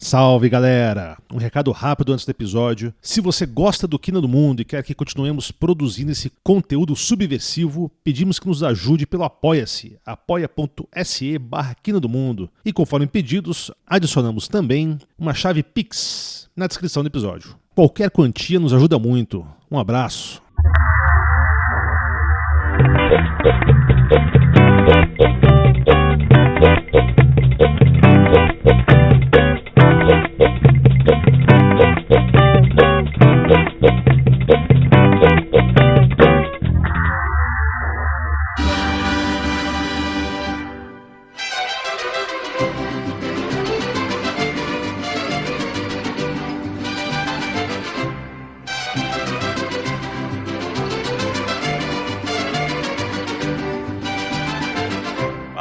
Salve, galera! Um recado rápido antes do episódio. Se você gosta do Quina do Mundo e quer que continuemos produzindo esse conteúdo subversivo, pedimos que nos ajude pelo Apoia-se, apoia.se/Quina do Mundo. E conforme pedidos, adicionamos também uma chave Pix na descrição do episódio. Qualquer quantia nos ajuda muito. Um abraço.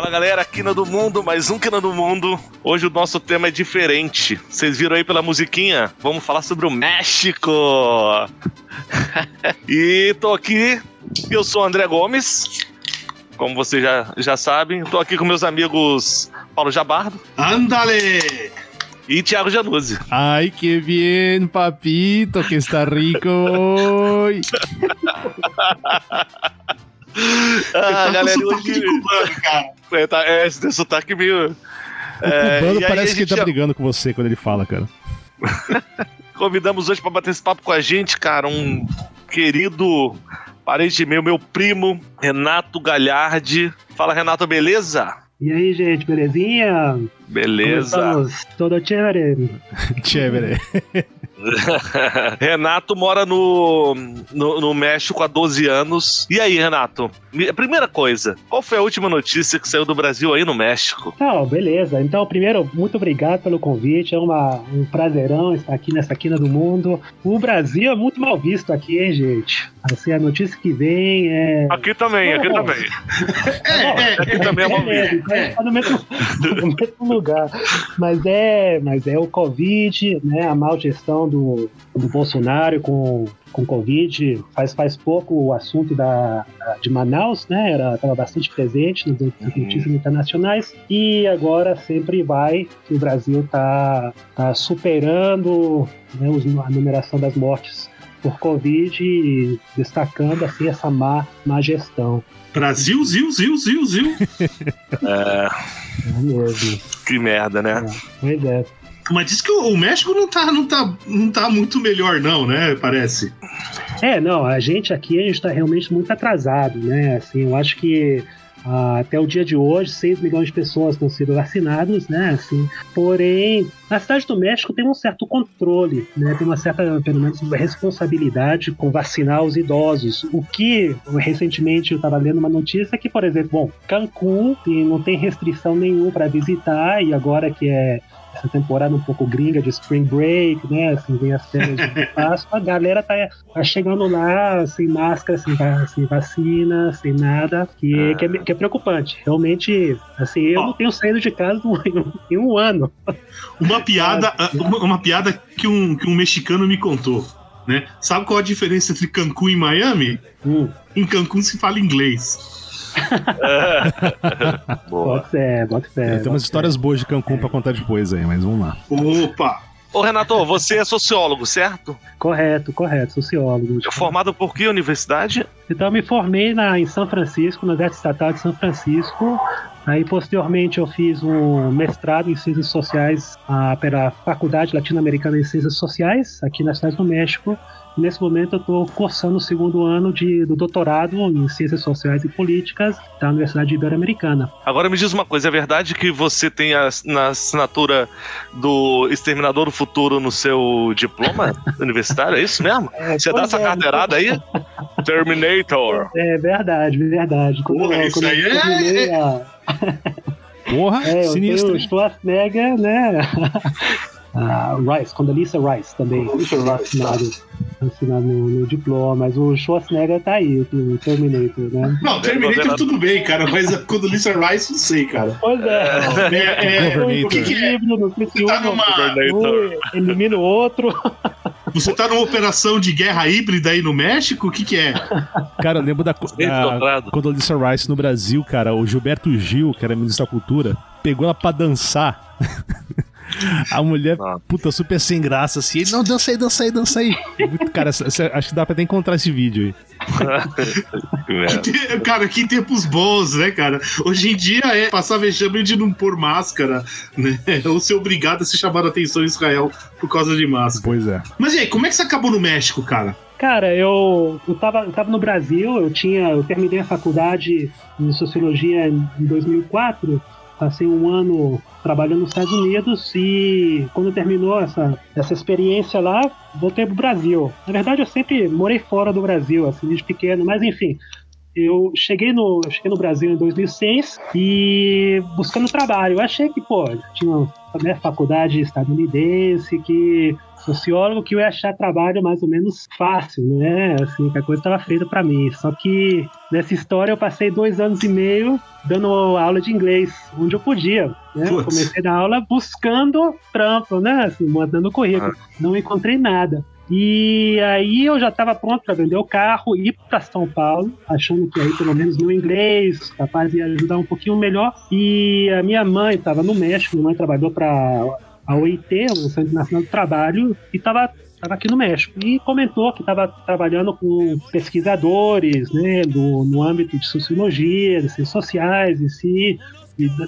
Galera, Quina do Mundo, mais um Quina do Mundo. Hoje o nosso tema é diferente. Vocês viram aí pela musiquinha? Vamos falar sobre o México. E tô aqui, eu sou o André Gomes, como vocês já sabem. Tô aqui com meus amigos Paulo Jabardo. Andale! E Thiago Januzzi. Ai, que bien, papito, que está rico. Tá galera, com sotaque de cubano, cara. Esse sotaque meio... O cubano parece que ele tá brigando com você quando ele fala, cara. Convidamos hoje pra bater esse papo com a gente, cara, um querido parente meu primo, Renato Galhardi. Fala, Renato, beleza? E aí, gente, belezinha? Beleza. Todo chévere. Chévere. Renato mora no México há 12 anos. E aí, Renato? A primeira coisa, qual foi a última notícia que saiu do Brasil aí no México? Beleza. Então, primeiro, muito obrigado pelo convite. É um prazerão estar aqui nessa Quina do Mundo. O Brasil é muito mal visto aqui, hein, gente? Assim, a notícia que vem é... Aqui também. Aqui também é mal visto. Tá no mesmo lugar. Mas é o Covid, né? A má gestão do Bolsonaro com Covid. Faz pouco o assunto de Manaus, né? Estava bastante presente nas notícias internacionais. E agora sempre que o Brasil tá superando, né, a numeração das mortes por Covid e destacando assim essa má gestão. Brasil. É mesmo. Que merda, né? Pois é. Mas diz que o México não tá muito melhor, não, né? Parece. A gente tá realmente muito atrasado, né? Assim, eu acho que até o dia de hoje, 6 milhões de pessoas estão sendo vacinadas, né? Assim, porém, na cidade do México tem um certo controle, né? Tem uma certa, pelo menos, responsabilidade com vacinar os idosos. O que, recentemente, eu estava lendo uma notícia que, por exemplo, Cancún não tem restrição nenhuma para visitar, e agora que é essa temporada um pouco gringa de Spring Break, né? Assim, vem as férias de Páscoa, a galera tá chegando lá sem máscara, sem vacina, sem nada, que é preocupante. Realmente, assim, eu não tenho saído de casa em um ano. Uma piada que um mexicano me contou, né? Sabe qual a diferença entre Cancún e Miami? Em Cancún se fala inglês. Bota fé. Tem umas histórias boas de Cancún pra contar depois aí, mas vamos lá. Opa! Ô, Renato, você é sociólogo, certo? Correto, sociólogo. Formado por que universidade? Então, eu me formei em São Francisco, na Universidade Estatal de São Francisco. Aí, posteriormente, eu fiz um mestrado em Ciências Sociais pela Faculdade Latino-Americana em Ciências Sociais, aqui na cidade do México. Nesse momento eu estou cursando o segundo ano do doutorado em Ciências Sociais e Políticas da Universidade Ibero-Americana. Agora me diz uma coisa, é verdade que você tem na assinatura do Exterminador do Futuro no seu diploma universitário? É isso mesmo? Você dá essa carteirada aí? Terminator. É verdade. Isso aí Porra, sinistro. O Schwarzenegger, né? Condoleezza Rice também. Assinado no diploma, mas o Schwarzenegger tá aí, o Terminator, né? Não, Terminator tudo bem, cara, mas a Condoleezza Rice não sei, cara. Pois Governator. Não sei se elimina o outro. Você tá numa operação de guerra híbrida aí no México? O que é? Cara, eu lembro da Condoleezza Rice no Brasil, cara, o Gilberto Gil, que era ministro da Cultura, pegou ela pra dançar. A mulher, puta, super sem graça, assim. Ele, não, dança aí. Cara, acho que dá pra até encontrar esse vídeo aí. Cara, que tempos bons, né, cara? Hoje em dia é passar vexame de não pôr máscara, né? Ou ser obrigado a se chamar a atenção em Israel por causa de máscara. Pois é. Mas e aí, como é que você acabou no México, cara? Cara, eu tava no Brasil, eu terminei a faculdade em Sociologia em 2004, passei um ano trabalhando nos Estados Unidos e quando terminou essa experiência lá, voltei pro Brasil. Na verdade, eu sempre morei fora do Brasil, assim, desde pequeno, mas enfim, eu cheguei no Brasil em 2006 e buscando trabalho. Eu achei que, tinha faculdade estadunidense, que sociólogo, que eu ia achar trabalho mais ou menos fácil, né? Assim, que a coisa estava feita para mim. Só que nessa história eu passei 2 anos e meio dando aula de inglês, onde eu podia, né? Comecei a dar aula buscando trampo, né? Assim, mandando currículo. Não encontrei nada. E aí eu já estava pronto para vender o carro, ir para São Paulo, achando que aí pelo menos meu inglês capaz de ajudar um pouquinho melhor. E a minha mãe estava no México, minha mãe trabalhou para a OIT, a Organização Internacional do Trabalho, e estava aqui no México. E comentou que estava trabalhando com pesquisadores, né, no âmbito de sociologia, de ciências sociais, e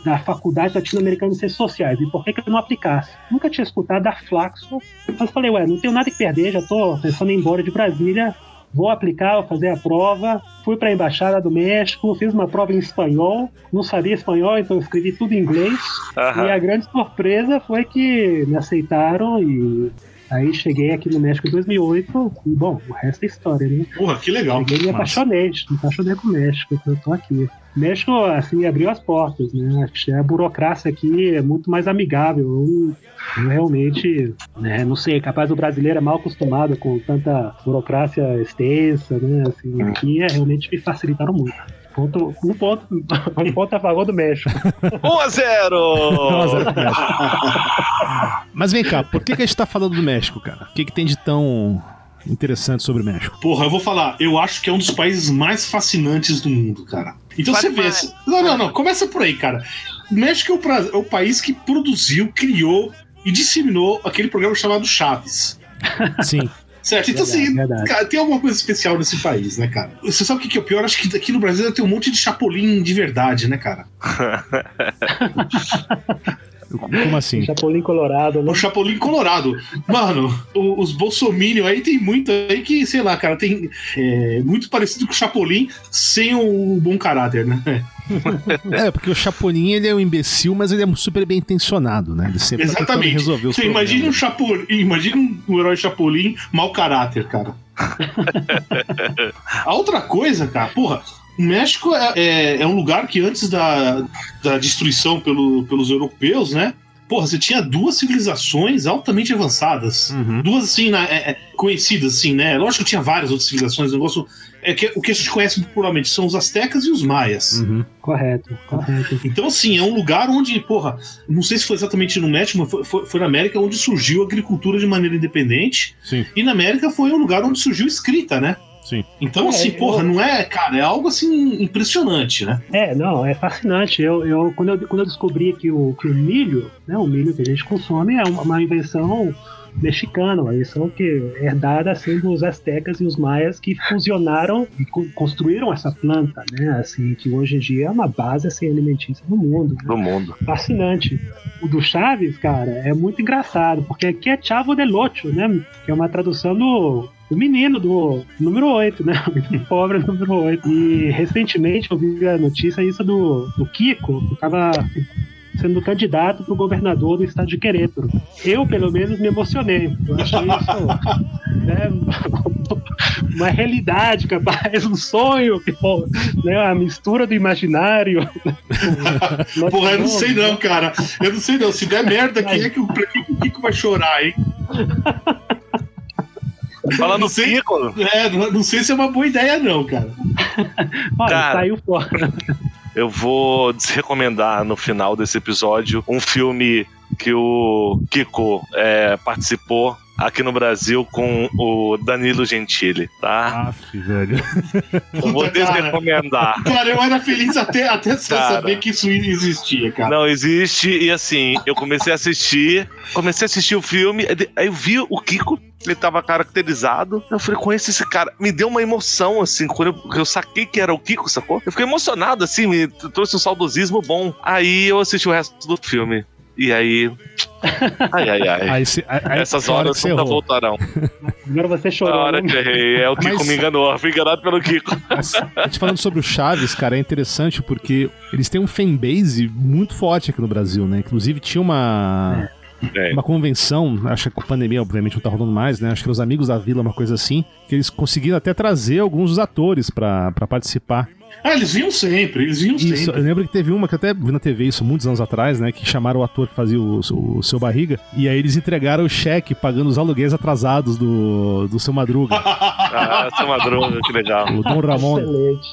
da Faculdade Latino-Americana de Ciências Sociais. E por que eu não aplicasse? Nunca tinha escutado da Flaxo, mas falei, não tenho nada que perder, já estou pensando em ir embora de Brasília, vou aplicar, vou fazer a prova. Fui para a Embaixada do México, fiz uma prova em espanhol, não sabia espanhol, então eu escrevi tudo em inglês. E a grande surpresa foi que me aceitaram e aí cheguei aqui no México em 2008 e, bom, o resto é história, né? Porra, que legal. Cheguei e me apaixonei com o México, eu tô aqui. O México, assim, abriu as portas, né? A burocracia aqui é muito mais amigável. Eu realmente, né, não sei, capaz o brasileiro é mal acostumado com tanta burocracia extensa, né? Assim, aqui realmente me facilitaram muito. Um ponto a favor do México. 1-0! 1-0 pro México. Mas vem cá, por que a gente tá falando do México, cara? O que tem de tão interessante sobre o México? Porra, eu vou falar, eu acho que é um dos países mais fascinantes do mundo, cara. Então você vê... Não, começa por aí, cara. O México é o país que produziu, criou e disseminou aquele programa chamado Chaves. Sim. Certo? Então, verdade. Cara, tem alguma coisa especial nesse país, né, cara? Você sabe o que é o pior? Acho que aqui no Brasil tem um monte de chapolim de verdade, né, cara? Como assim? Chapolin Colorado, né? O Chapolin Colorado. Mano, os bolsominion aí tem muito aí que, sei lá, cara, tem muito parecido com o Chapolin sem o bom caráter, né? Porque o Chapolin, ele é um imbecil, mas ele é super bem intencionado, né? Ele sempre Exatamente. Resolver os problemas. Imagina um herói Chapolin mau caráter, cara. A outra coisa, cara, porra, o México é um lugar que antes da destruição pelos europeus, né? Porra, você tinha 2 civilizações altamente avançadas. Duas, assim, conhecidas, assim, né? Lógico que tinha várias outras civilizações. O negócio o que a gente conhece popularmente são os astecas e os maias. Correto. Então, assim, é um lugar onde, porra, não sei se foi exatamente no México, mas foi na América onde surgiu a agricultura de maneira independente. Sim. E na América foi um lugar onde surgiu a escrita, né? Sim. Então, assim, porra, não é, cara, é algo, assim, impressionante, né? Não, é fascinante. Quando eu descobri que o milho, né, o milho que a gente consome é uma invenção mexicana, uma invenção que é herdada, assim, dos astecas e os maias que fusionaram e construíram essa planta, né, assim, que hoje em dia é uma base, assim, alimentícia no mundo. Né? No mundo. Fascinante. O do Chaves, cara, é muito engraçado, porque aqui é Chavo del Ocho, né, que é uma tradução do menino do número 8, né? O menino pobre número 8. E recentemente eu vi a notícia do Kiko, que estava sendo candidato para o governador do estado de Querétaro. Eu, pelo menos, me emocionei. Eu achei isso, né, uma realidade, capaz, um sonho, né, a mistura do imaginário. Porra, eu não sei não, cara. Eu não sei não. Se der merda, pra que o Kiko vai chorar, hein? Falando no Kiko. Não sei se é uma boa ideia, não, cara. Olha, saiu fora. Eu vou desrecomendar no final desse episódio um filme que o Kiko participou, aqui no Brasil com o Danilo Gentili, tá? Velho. Eu vou desrecomendar. Cara, eu era feliz até saber que isso existia, cara. Não, existe, e assim, eu comecei a assistir o filme, aí eu vi o Kiko, ele tava caracterizado, eu falei, conheço esse cara, me deu uma emoção, assim, quando eu saquei que era o Kiko, sacou? Eu fiquei emocionado, assim, me trouxe um saudosismo bom. Aí eu assisti o resto do filme, e aí... Ai. Essas horas nunca voltarão. Agora você chorou. A hora que errei, o Kiko me enganou, fui enganado pelo Kiko. Mas, a gente falando sobre o Chaves, cara, é interessante porque eles têm um fanbase muito forte aqui no Brasil, né? Inclusive tinha uma convenção, acho que com a pandemia obviamente não tá rolando mais, né? Acho que os Amigos da Vila, uma coisa assim, que eles conseguiram até trazer alguns dos atores pra participar. Eles vinham sempre, Isso, eu lembro que teve uma que eu até vi na TV isso muitos anos atrás, né? Que chamaram o ator que fazia o Seu Barriga, e aí eles entregaram o cheque pagando os aluguéis atrasados do Seu Madruga. Seu Madruga, que legal. O Dom Ramon. Excelente.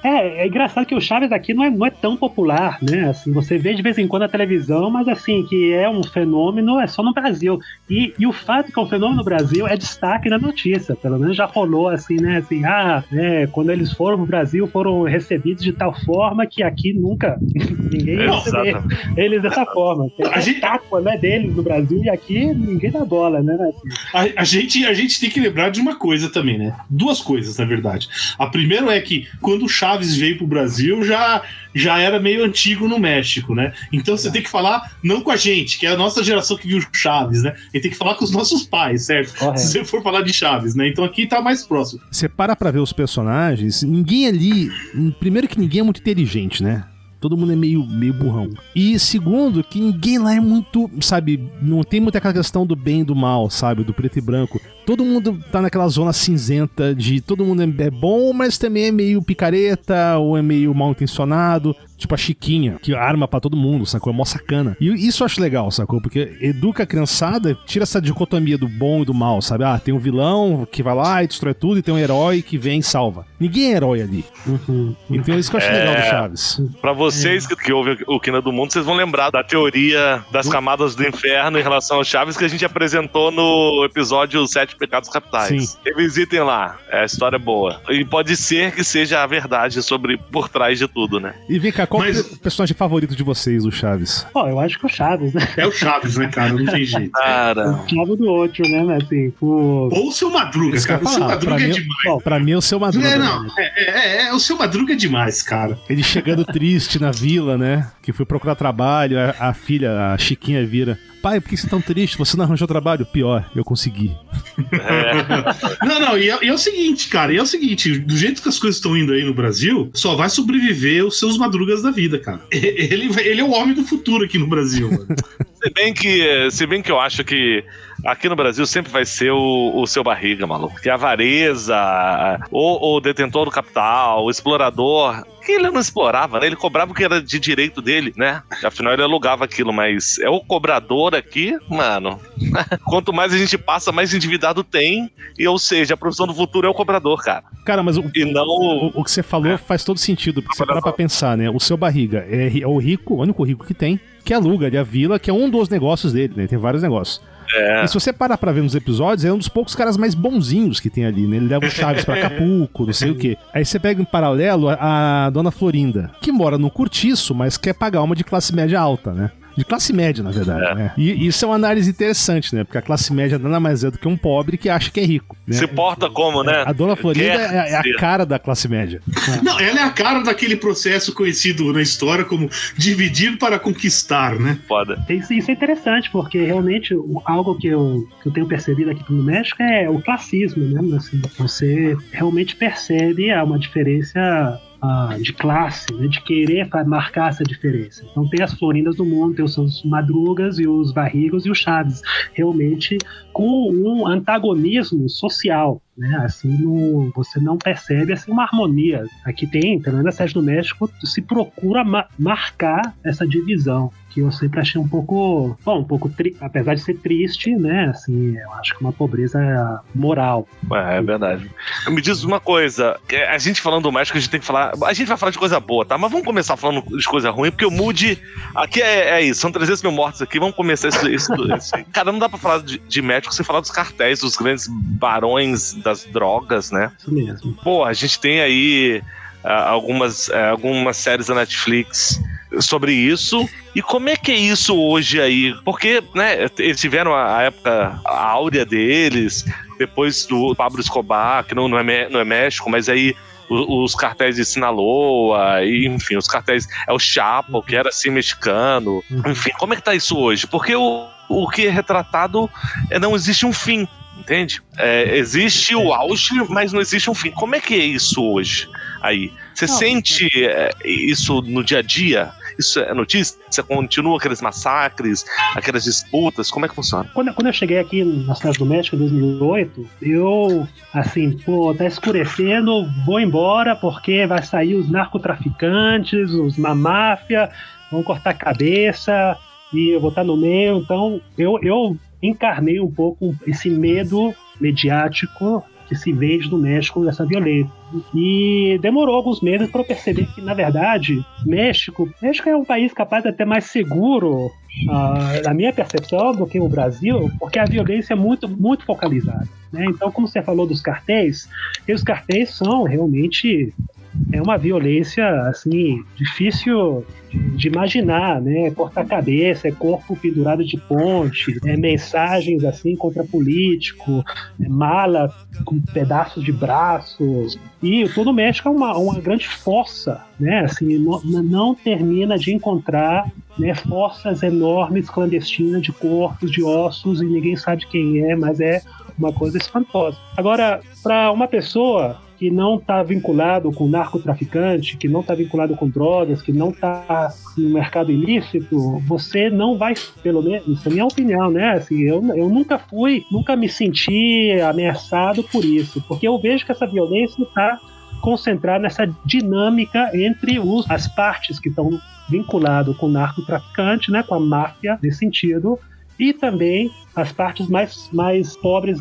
É engraçado que o Chaves aqui não é tão popular, né? Assim, você vê de vez em quando na televisão, mas assim, que é um fenômeno, é só no Brasil. E o fato que é um fenômeno no Brasil é destaque na notícia, pelo menos já rolou assim, né? Assim, quando eles foram pro Brasil, foram recebidos de tal forma que aqui nunca ninguém recebeu eles dessa forma. A gente tátua, né, deles no Brasil e aqui ninguém dá bola, né? Assim. A gente tem que lembrar de uma coisa também, né? Duas coisas, na verdade. A primeira é que quando o Chaves veio pro Brasil já era meio antigo no México, né? Então você tem que falar não com a gente, que é a nossa geração que viu Chaves, né? E tem que falar com os nossos pais, certo? Correto. Se você for falar de Chaves, né? Então aqui tá mais próximo. Você para pra ver os personagens, ninguém ali... Primeiro que ninguém é muito inteligente, né? Todo mundo é meio burrão. E segundo, que ninguém lá é muito, sabe, não tem muita aquela questão do bem e do mal, sabe, do preto e branco. Todo mundo tá naquela zona cinzenta de todo mundo é bom, mas também é meio picareta ou é meio mal intencionado. Tipo a Chiquinha, que arma pra todo mundo, sacou? É mó sacana. E isso eu acho legal, sacou? Porque educa a criançada, tira essa dicotomia do bom e do mal, sabe? Tem um vilão que vai lá e destrói tudo e tem um herói que vem e salva. Ninguém é herói ali. Então é isso que eu acho legal do Chaves. Pra vocês que ouvem o Quina do Mundo, vocês vão lembrar da teoria das camadas do inferno em relação ao Chaves que a gente apresentou no episódio 7 Pecados Capitais. Sim. Revisitem lá, a história é boa. E pode ser que seja a verdade sobre por trás de tudo, né? E vem cá, qual é o personagem favorito de vocês, o Chaves? Eu acho que o Chaves, né? É o Chaves, né, cara? Não tem jeito. Cara. O Chavo do outro, né? Assim, Ou o Seu Madruga, cara. O Seu Madruga é demais. Pra mim é o Seu Madruga. O Seu Madruga é demais, cara. Ele chegando triste na vila, né? Que foi procurar trabalho, a filha, a Chiquinha, vira: pai, por que você é tão triste? Você não arranjou trabalho? Pior, eu consegui. Não, e é o seguinte, cara, do jeito que as coisas estão indo aí no Brasil, só vai sobreviver os Seus Madrugas da vida, cara. Ele é o homem do futuro aqui no Brasil, mano. Se bem que eu acho que aqui no Brasil sempre vai ser o Seu Barriga, maluco. Que a avareza, o detentor do capital, o explorador, que ele não explorava, né? Ele cobrava o que era de direito dele, né? Afinal, ele alugava aquilo, mas é o cobrador aqui, mano. Quanto mais a gente passa, mais endividado tem. E, ou seja, a profissão do futuro é o cobrador, cara. Cara, mas o que você falou faz todo sentido, porque você para pra pensar, né? O Seu Barriga é o rico, o único rico que tem, que aluga ali a vila, que é um dos negócios dele, né? Tem vários negócios. E se você parar pra ver nos episódios, é um dos poucos caras mais bonzinhos que tem ali, né? Ele leva o Chaves pra Acapulco, não sei o quê. Aí você pega em paralelo a Dona Florinda, que mora no cortiço, mas quer pagar uma de classe média alta, né? De classe média, na verdade, né? E isso é uma análise interessante, né? Porque a classe média nada mais é do que um pobre que acha que é rico, né? Se porta como, né? A Dona Florinda é a cara da classe média. Não, ela é a cara daquele processo conhecido na história como dividir para conquistar, né? Foda. Isso é interessante, porque realmente algo que eu tenho percebido aqui no México é o classismo, né? Assim, você realmente percebe uma diferença de classe, né, de querer marcar essa diferença. Então tem as Florindas do mundo, tem os seus Madrugas e os Barrigos e os Chaves, realmente com um antagonismo social, né? Assim, você não percebe assim, uma harmonia. Aqui tem, pelo menos na Cidade do México, se procura marcar essa divisão, que eu sempre achei um pouco, apesar de ser triste, né? Assim, eu acho que é uma pobreza moral. É verdade. Me diz uma coisa, a gente falando do México, a gente tem que falar, a gente vai falar de coisa boa, tá? Mas vamos começar falando de coisa ruim, porque o Mood, aqui é isso, são 300 mil mortos aqui, vamos começar isso. Cara, não dá pra falar de México sem falar dos cartéis, dos grandes barões das drogas, né? Isso mesmo. Pô, a gente tem aí algumas séries da Netflix sobre isso. E como é que é isso hoje aí? Porque, né, eles tiveram a época áurea deles, depois do Pablo Escobar, que não é México, mas aí os cartéis de Sinaloa, e, enfim, os cartéis, o Chapo, que era assim mexicano, enfim, como é que tá isso hoje? Porque o que é retratado não existe um fim, entende? Existe o auge, mas não existe um fim. Como é que é isso hoje aí? Você sente isso no dia a dia? Isso é notícia? Você continua aqueles massacres, aquelas disputas? Como é que funciona? Quando eu cheguei aqui na Cidade do México em 2008, eu, assim, tá escurecendo, vou embora porque vai sair os narcotraficantes, a máfia, vão cortar a cabeça e eu vou estar no meio. Então, eu encarnei um pouco esse medo mediático que se vende no México dessa violência. E demorou alguns meses para eu perceber que, na verdade, México é um país capaz de até mais seguro, na minha percepção, do que o Brasil, porque a violência é muito, muito focalizada, né? Então, como você falou dos cartéis, os cartéis são realmente uma violência assim, difícil de imaginar, né? Cortar cabeça, corpo pendurado de ponte, mensagens assim contra político, mala com pedaços de braços. E todo o México é uma grande fossa, né? Assim, não termina de encontrar, né, fossas enormes clandestinas de corpos, de ossos, e ninguém sabe quem é, mas é uma coisa espantosa. Agora, para uma pessoa que não está vinculado com narcotraficante, que não está vinculado com drogas, que não está no mercado ilícito, você não vai, pelo menos, isso é a minha opinião, né? Assim, eu nunca me senti ameaçado por isso, porque eu vejo que essa violência está concentrada nessa dinâmica entre as partes que estão vinculadas com o narcotraficante, né, com a máfia, nesse sentido, e também as partes mais pobres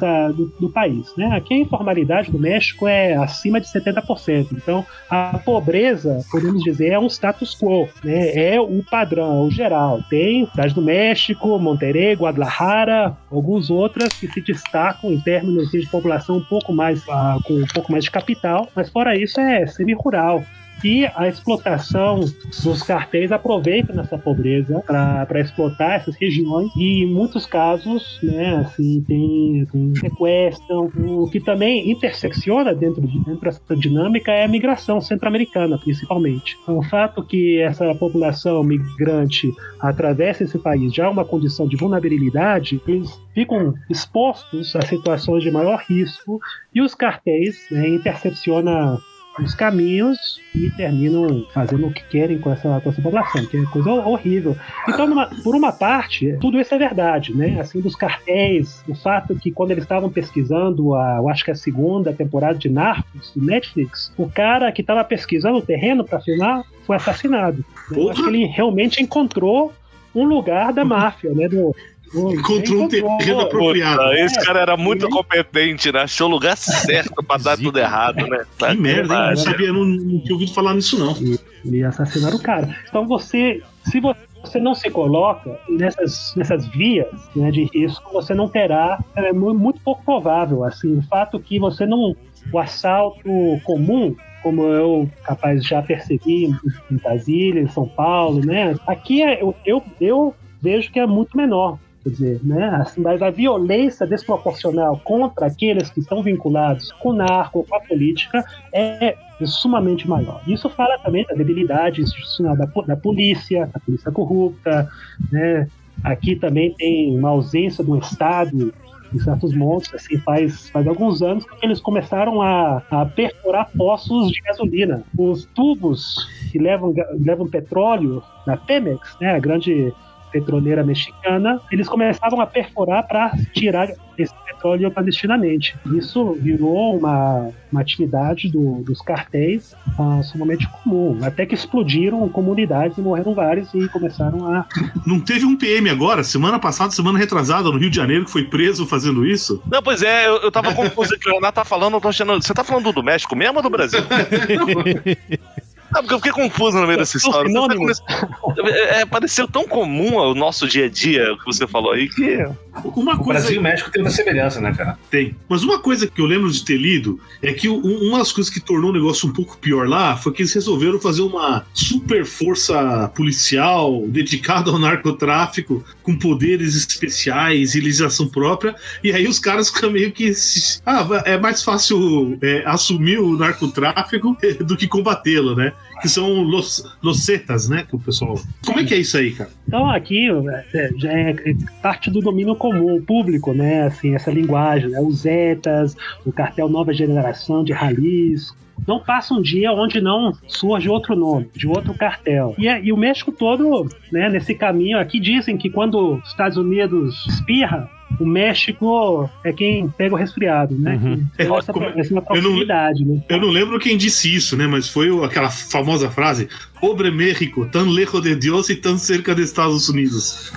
do país, né? Aqui a informalidade do México é acima de 70%. Então, a pobreza, podemos dizer, é um status quo, né? É o padrão, é o geral. Tem Cidade do México, Monterrey, Guadalajara, algumas outras que se destacam em termos de população com um pouco mais de capital, mas fora isso é semi-rural. E a explotação dos cartéis aproveita nessa pobreza para explotar essas regiões, e em muitos casos, né, assim, sequestram. O que também intersecciona dentro dessa dinâmica é a migração centro-americana, principalmente. Então, o fato que essa população migrante atravessa esse país já uma condição de vulnerabilidade, eles ficam expostos a situações de maior risco, e os cartéis, né, intercepcionam os caminhos e terminam fazendo o que querem com essa população, que é coisa horrível. Então, por uma parte, tudo isso é verdade, né? Assim, dos cartéis, o fato que quando eles estavam pesquisando eu acho que a segunda temporada de Narcos, do Netflix, o cara que estava pesquisando o terreno para filmar foi assassinado. Eu acho que ele realmente encontrou um lugar da máfia, né? Encontrou um terreno apropriado. Esse cara era muito competente, né? Achou o lugar certo pra dar tudo errado, né? Que merda, hein? Não tinha ouvido falar nisso, não. E assassinaram o cara. Então se você não se coloca nessas vias, né, de risco, você não terá, muito pouco provável, assim, o fato que você não, o assalto comum, como eu já percebi em Brasília, em São Paulo, né, aqui eu vejo que é muito menor. Quer dizer, né? Assim, mas a violência desproporcional contra aqueles que estão vinculados com o narco, com a política, é sumamente maior. Isso fala também da debilidade institucional da polícia corrupta, né? Aqui também tem uma ausência do Estado em certos montes, assim, faz alguns anos que eles começaram a perfurar poços de gasolina. Os tubos que levam petróleo da Pemex, né, a grande petroleira mexicana, eles começavam a perfurar para tirar esse petróleo clandestinamente. Isso virou uma atividade dos cartéis sumamente comum, até que explodiram comunidades e morreram vários e começaram a... Não teve um PM agora, semana passada, semana retrasada, no Rio de Janeiro, que foi preso fazendo isso? Não, pois é, eu tava confuso que o Leonardo tá falando, eu tô achando... Você tá falando do México mesmo ou do Brasil? Porque eu fiquei confuso no meio dessa história. Pareceu tão comum ao nosso dia a dia, o que você falou aí, que... O Brasil e o México tem uma semelhança, né, cara? Tem. Mas uma coisa que eu lembro de ter lido é que uma das coisas que tornou o negócio um pouco pior lá foi que eles resolveram fazer uma super força policial dedicada ao narcotráfico, com poderes especiais e legislação própria, e aí os caras ficam meio que... é mais fácil assumir o narcotráfico do que combatê-lo, né? Que são los Zetas, né? Que o pessoal... Como é que é isso aí, cara? Então aqui já é parte do domínio comum, público, né? Assim, essa linguagem, né? Os Zetas, o cartel Nova Geração de Jalisco. Não passa um dia onde não surge outro nome, de outro cartel. E o México todo, né, nesse caminho aqui, dizem que quando os Estados Unidos espirra, o México é quem pega o resfriado, né? Uhum. Essa proximidade, né? Eu não lembro quem disse isso, né? Mas foi aquela famosa frase: Pobre México, tão lejos de Deus e tão cerca de Estados Unidos.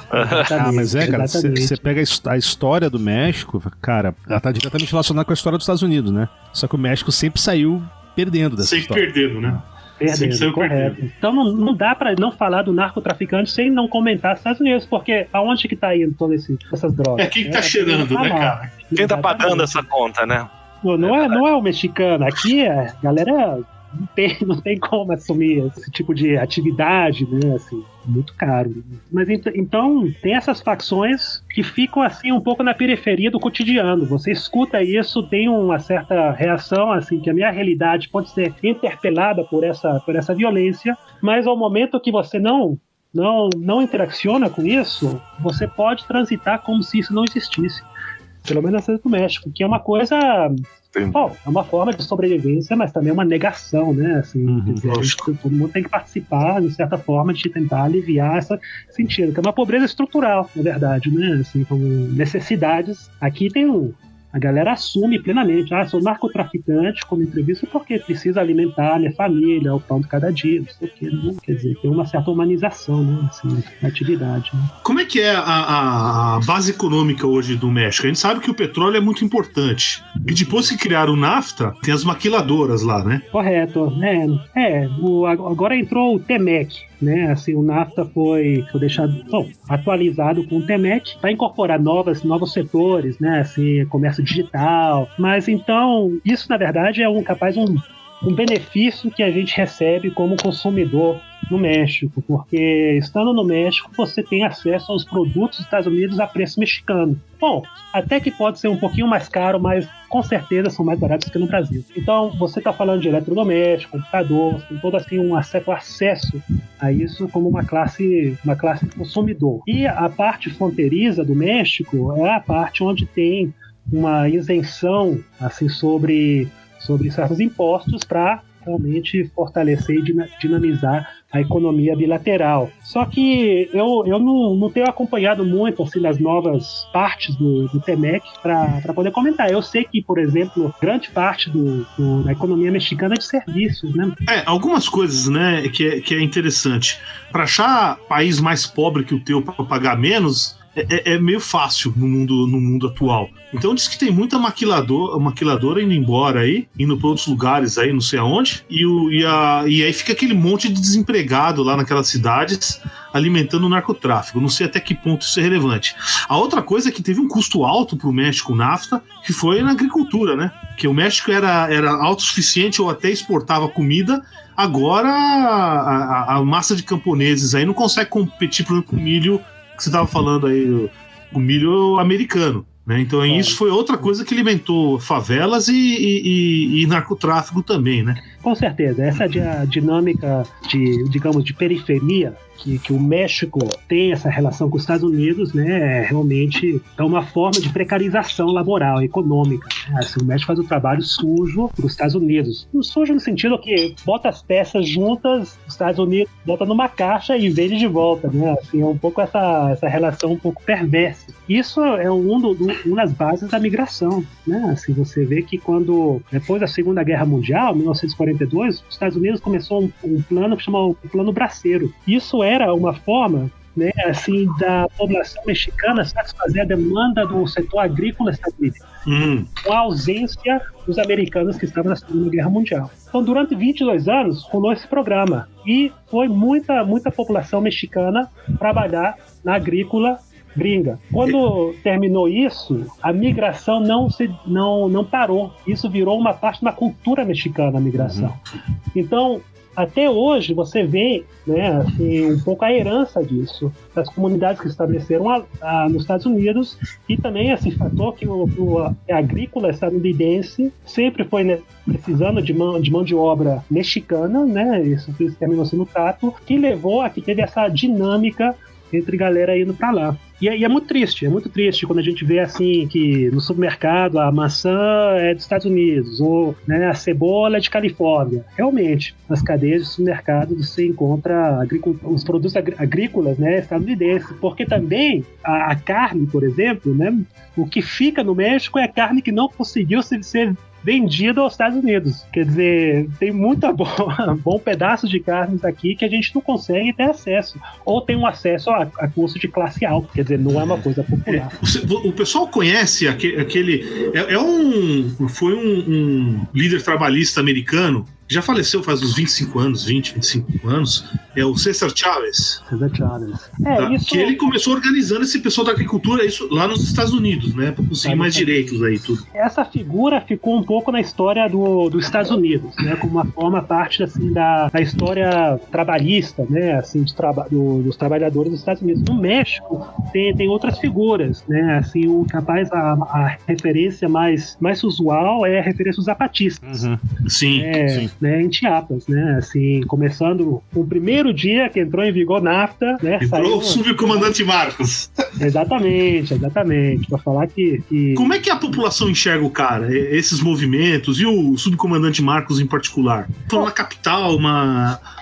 Mas cara, você pega a história do México, cara, ela tá diretamente relacionada com a história dos Estados Unidos, né? Só que o México sempre saiu perdendo dessa história. Sempre perdendo, né? Perdendo, correto. Então não dá pra não falar do narcotraficante sem não comentar os Estados Unidos, porque aonde que tá indo todas essas drogas? Quem que tá cheirando, né, cara? Quem tá pagando essa conta, né? Não é o mexicano. Aqui a galera não tem como assumir esse tipo de atividade, né? Assim, muito caro. Mas então tem essas facções que ficam assim um pouco na periferia do cotidiano. Você escuta isso, tem uma certa reação, assim, que a minha realidade pode ser interpelada por essa violência, mas ao momento que você não interacciona com isso, você pode transitar como se isso não existisse. Pelo menos no México, que é uma coisa... Bom, é uma forma de sobrevivência, mas também é uma negação, né? Assim, todo mundo tem que participar, de certa forma, de tentar aliviar esse sentido, que é uma pobreza estrutural, na verdade, né? Assim, como necessidades. Aqui a galera assume plenamente, sou narcotraficante como entrevista porque precisa alimentar a minha família, o pão de cada dia, não sei o quê, né? Quer dizer, tem uma certa humanização, né, assim, na atividade. Né? Como é que é a base econômica hoje do México? A gente sabe que o petróleo é muito importante. E depois que criaram o NAFTA, tem as maquiladoras lá, né? Correto. Agora entrou o TEMEC, né? Assim, o NAFTA foi deixado atualizado com o TEMEC para incorporar novos setores, né? Assim, comércio digital. Mas então, isso na verdade é um benefício que a gente recebe como consumidor no México, porque estando no México você tem acesso aos produtos dos Estados Unidos a preço mexicano. Bom, até que pode ser um pouquinho mais caro, mas com certeza são mais baratos que no Brasil. Então você está falando de eletrodoméstico, computador, tem todo assim um acesso a isso como uma classe de consumidor. E a parte fronteiriça do México é a parte onde tem uma isenção assim sobre certos impostos para realmente fortalecer e dinamizar a economia bilateral. Só que eu não tenho acompanhado muito assim, nas novas partes do TEMEC para poder comentar. Eu sei que, por exemplo, grande parte da economia mexicana é de serviços, né? Algumas coisas, né, que é interessante. Para achar país mais pobre que o teu para pagar menos é meio fácil no mundo atual. Então diz que tem muita maquiladora indo embora aí, indo para outros lugares aí, não sei aonde, e aí fica aquele monte de desempregado lá naquelas cidades alimentando o narcotráfico. Não sei até que ponto isso é relevante. A outra coisa é que teve um custo alto para o México, NAFTA, que foi na agricultura, né? Que o México era autossuficiente ou até exportava comida. Agora a massa de camponeses aí não consegue competir, por exemplo, com o milho que você estava falando aí, o milho americano, né? Então isso foi outra coisa que alimentou favelas e narcotráfico também, né? Com certeza, essa dinâmica de periferia que o México tem essa relação com os Estados Unidos, né, realmente é uma forma de precarização laboral, econômica. Né? Assim, o México faz o trabalho sujo para os Estados Unidos. Não sujo no sentido que bota as peças juntas, os Estados Unidos bota numa caixa e vende de volta. Né? Assim, é um pouco essa relação um pouco perversa. Isso é uma das bases da migração. Né? Assim, você vê que depois da Segunda Guerra Mundial, 1942, os Estados Unidos começou um plano que chama o Plano Braceiro. Isso era uma forma, né, assim, da população mexicana satisfazer a demanda do setor agrícola estadunidense, com a ausência dos americanos que estavam na Segunda Guerra Mundial. Então, durante 22 anos, rolou esse programa e foi muita população mexicana trabalhar na agrícola gringa. Quando terminou isso, a migração não parou. Isso virou uma parte da cultura mexicana, a migração. Então, até hoje, você vê, né, assim, um pouco a herança disso, das comunidades que se estabeleceram nos Estados Unidos, e também esse fator que o agrícola estadunidense sempre foi, né, precisando de mão de obra mexicana, né, isso terminou sendo o trato, que levou a que teve essa dinâmica entre galera indo para lá. E é muito triste quando a gente vê assim que no supermercado a maçã é dos Estados Unidos, ou, né, a cebola é de Califórnia. Realmente, nas cadeias de supermercado você encontra os produtos agrícolas, né, estadunidenses, porque também a carne, por exemplo, né, o que fica no México é a carne que não conseguiu ser vendido aos Estados Unidos. Quer dizer, tem muita bom pedaço de carnes aqui que a gente não consegue ter acesso. Ou tem um acesso a custo de classe alta. Quer dizer, não é uma coisa popular. O pessoal conhece aquele... Foi um líder trabalhista americano, já faleceu faz uns 25 anos, é o César Chávez. Isso... Que ele começou organizando esse pessoal da agricultura, isso lá nos Estados Unidos, né, para conseguir mais direitos aí, tudo. Essa figura ficou um pouco na história dos Estados Unidos, né, como uma forma parte assim da história trabalhista, né, assim, dos trabalhadores dos Estados Unidos. No México tem outras figuras, né, assim, capaz a referência mais usual é a referência aos zapatistas. Sim. Né, em Chiapas, né, assim, começando o primeiro dia que entrou em vigor NAFTA, né, entrou o subcomandante Marcos. Exatamente, para falar que... Como é que a população enxerga o cara, esses movimentos, e o subcomandante Marcos em particular? Falando na capital,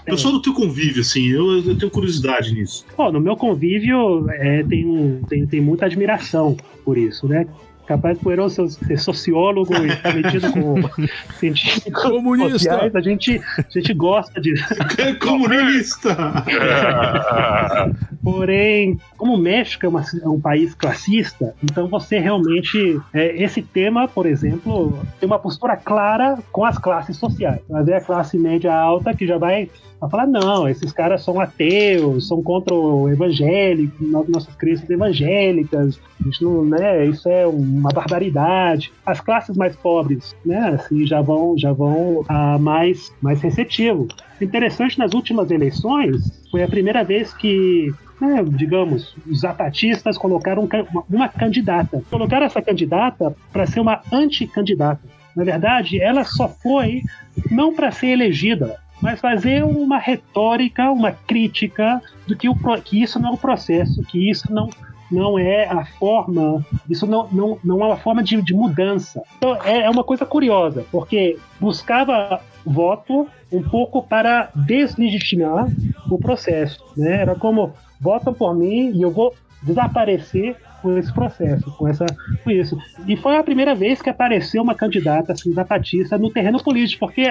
pessoal do teu convívio, assim, eu tenho curiosidade nisso. No meu convívio tem muita admiração por isso, né? Capaz por eu ser sociólogo e estar metido com científicos sociais, a gente gosta disso. Comunista! Porém, como o México é um país classista, então você realmente... esse tema, por exemplo, tem uma postura clara com as classes sociais. Mas é a classe média alta que já vai falar, não, esses caras são ateus, são contra o evangélico, nossas crenças evangélicas, a gente não, né, isso é uma barbaridade. As classes mais pobres, né, assim, já vão mais receptivo. Interessante, nas últimas eleições, foi a primeira vez que, né, digamos, os zapatistas colocaram uma candidata. Colocaram essa candidata para ser uma anticandidata. Na verdade, ela só foi não para ser elegida, mas fazer uma retórica, uma crítica do que isso não é o processo, que isso não é a forma, isso não é uma forma de mudança. Então é uma coisa curiosa, porque buscava voto um pouco para deslegitimar o processo, né? Era como, votam por mim e eu vou desaparecer com esse processo, com isso. E foi a primeira vez que apareceu uma candidata assim, zapatista no terreno político, porque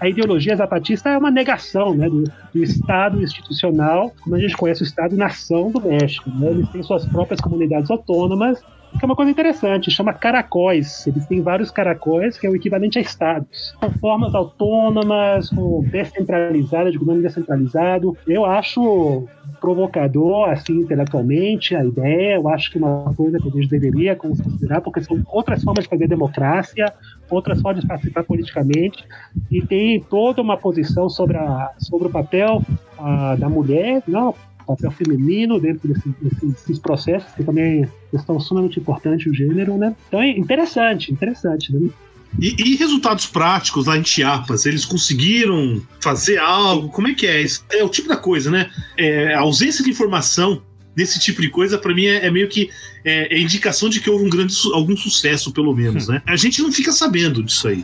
a ideologia zapatista é uma negação, né, do Estado institucional, como a gente conhece o Estado-nação do México. Né? Eles têm suas próprias comunidades autônomas, que é uma coisa interessante, chama caracóis. Eles têm vários caracóis, que é o equivalente a estados. São formas autônomas, descentralizadas, de governo descentralizado. Eu acho provocador, assim, intelectualmente, a ideia. Eu acho que é uma coisa que a gente deveria considerar, porque são outras formas de fazer democracia, outras formas de participar politicamente, e tem toda uma posição sobre o papel da mulher, não, papel feminino dentro desses processos, que também é questão sumamente importante, o gênero, né? Então é interessante, né? E resultados práticos lá em Chiapas? Eles conseguiram fazer algo? Como é que é? Isso é o tipo da coisa, né? A ausência de informação desse tipo de coisa, pra mim, é meio que indicação de que houve algum sucesso, pelo menos, né? A gente não fica sabendo disso aí.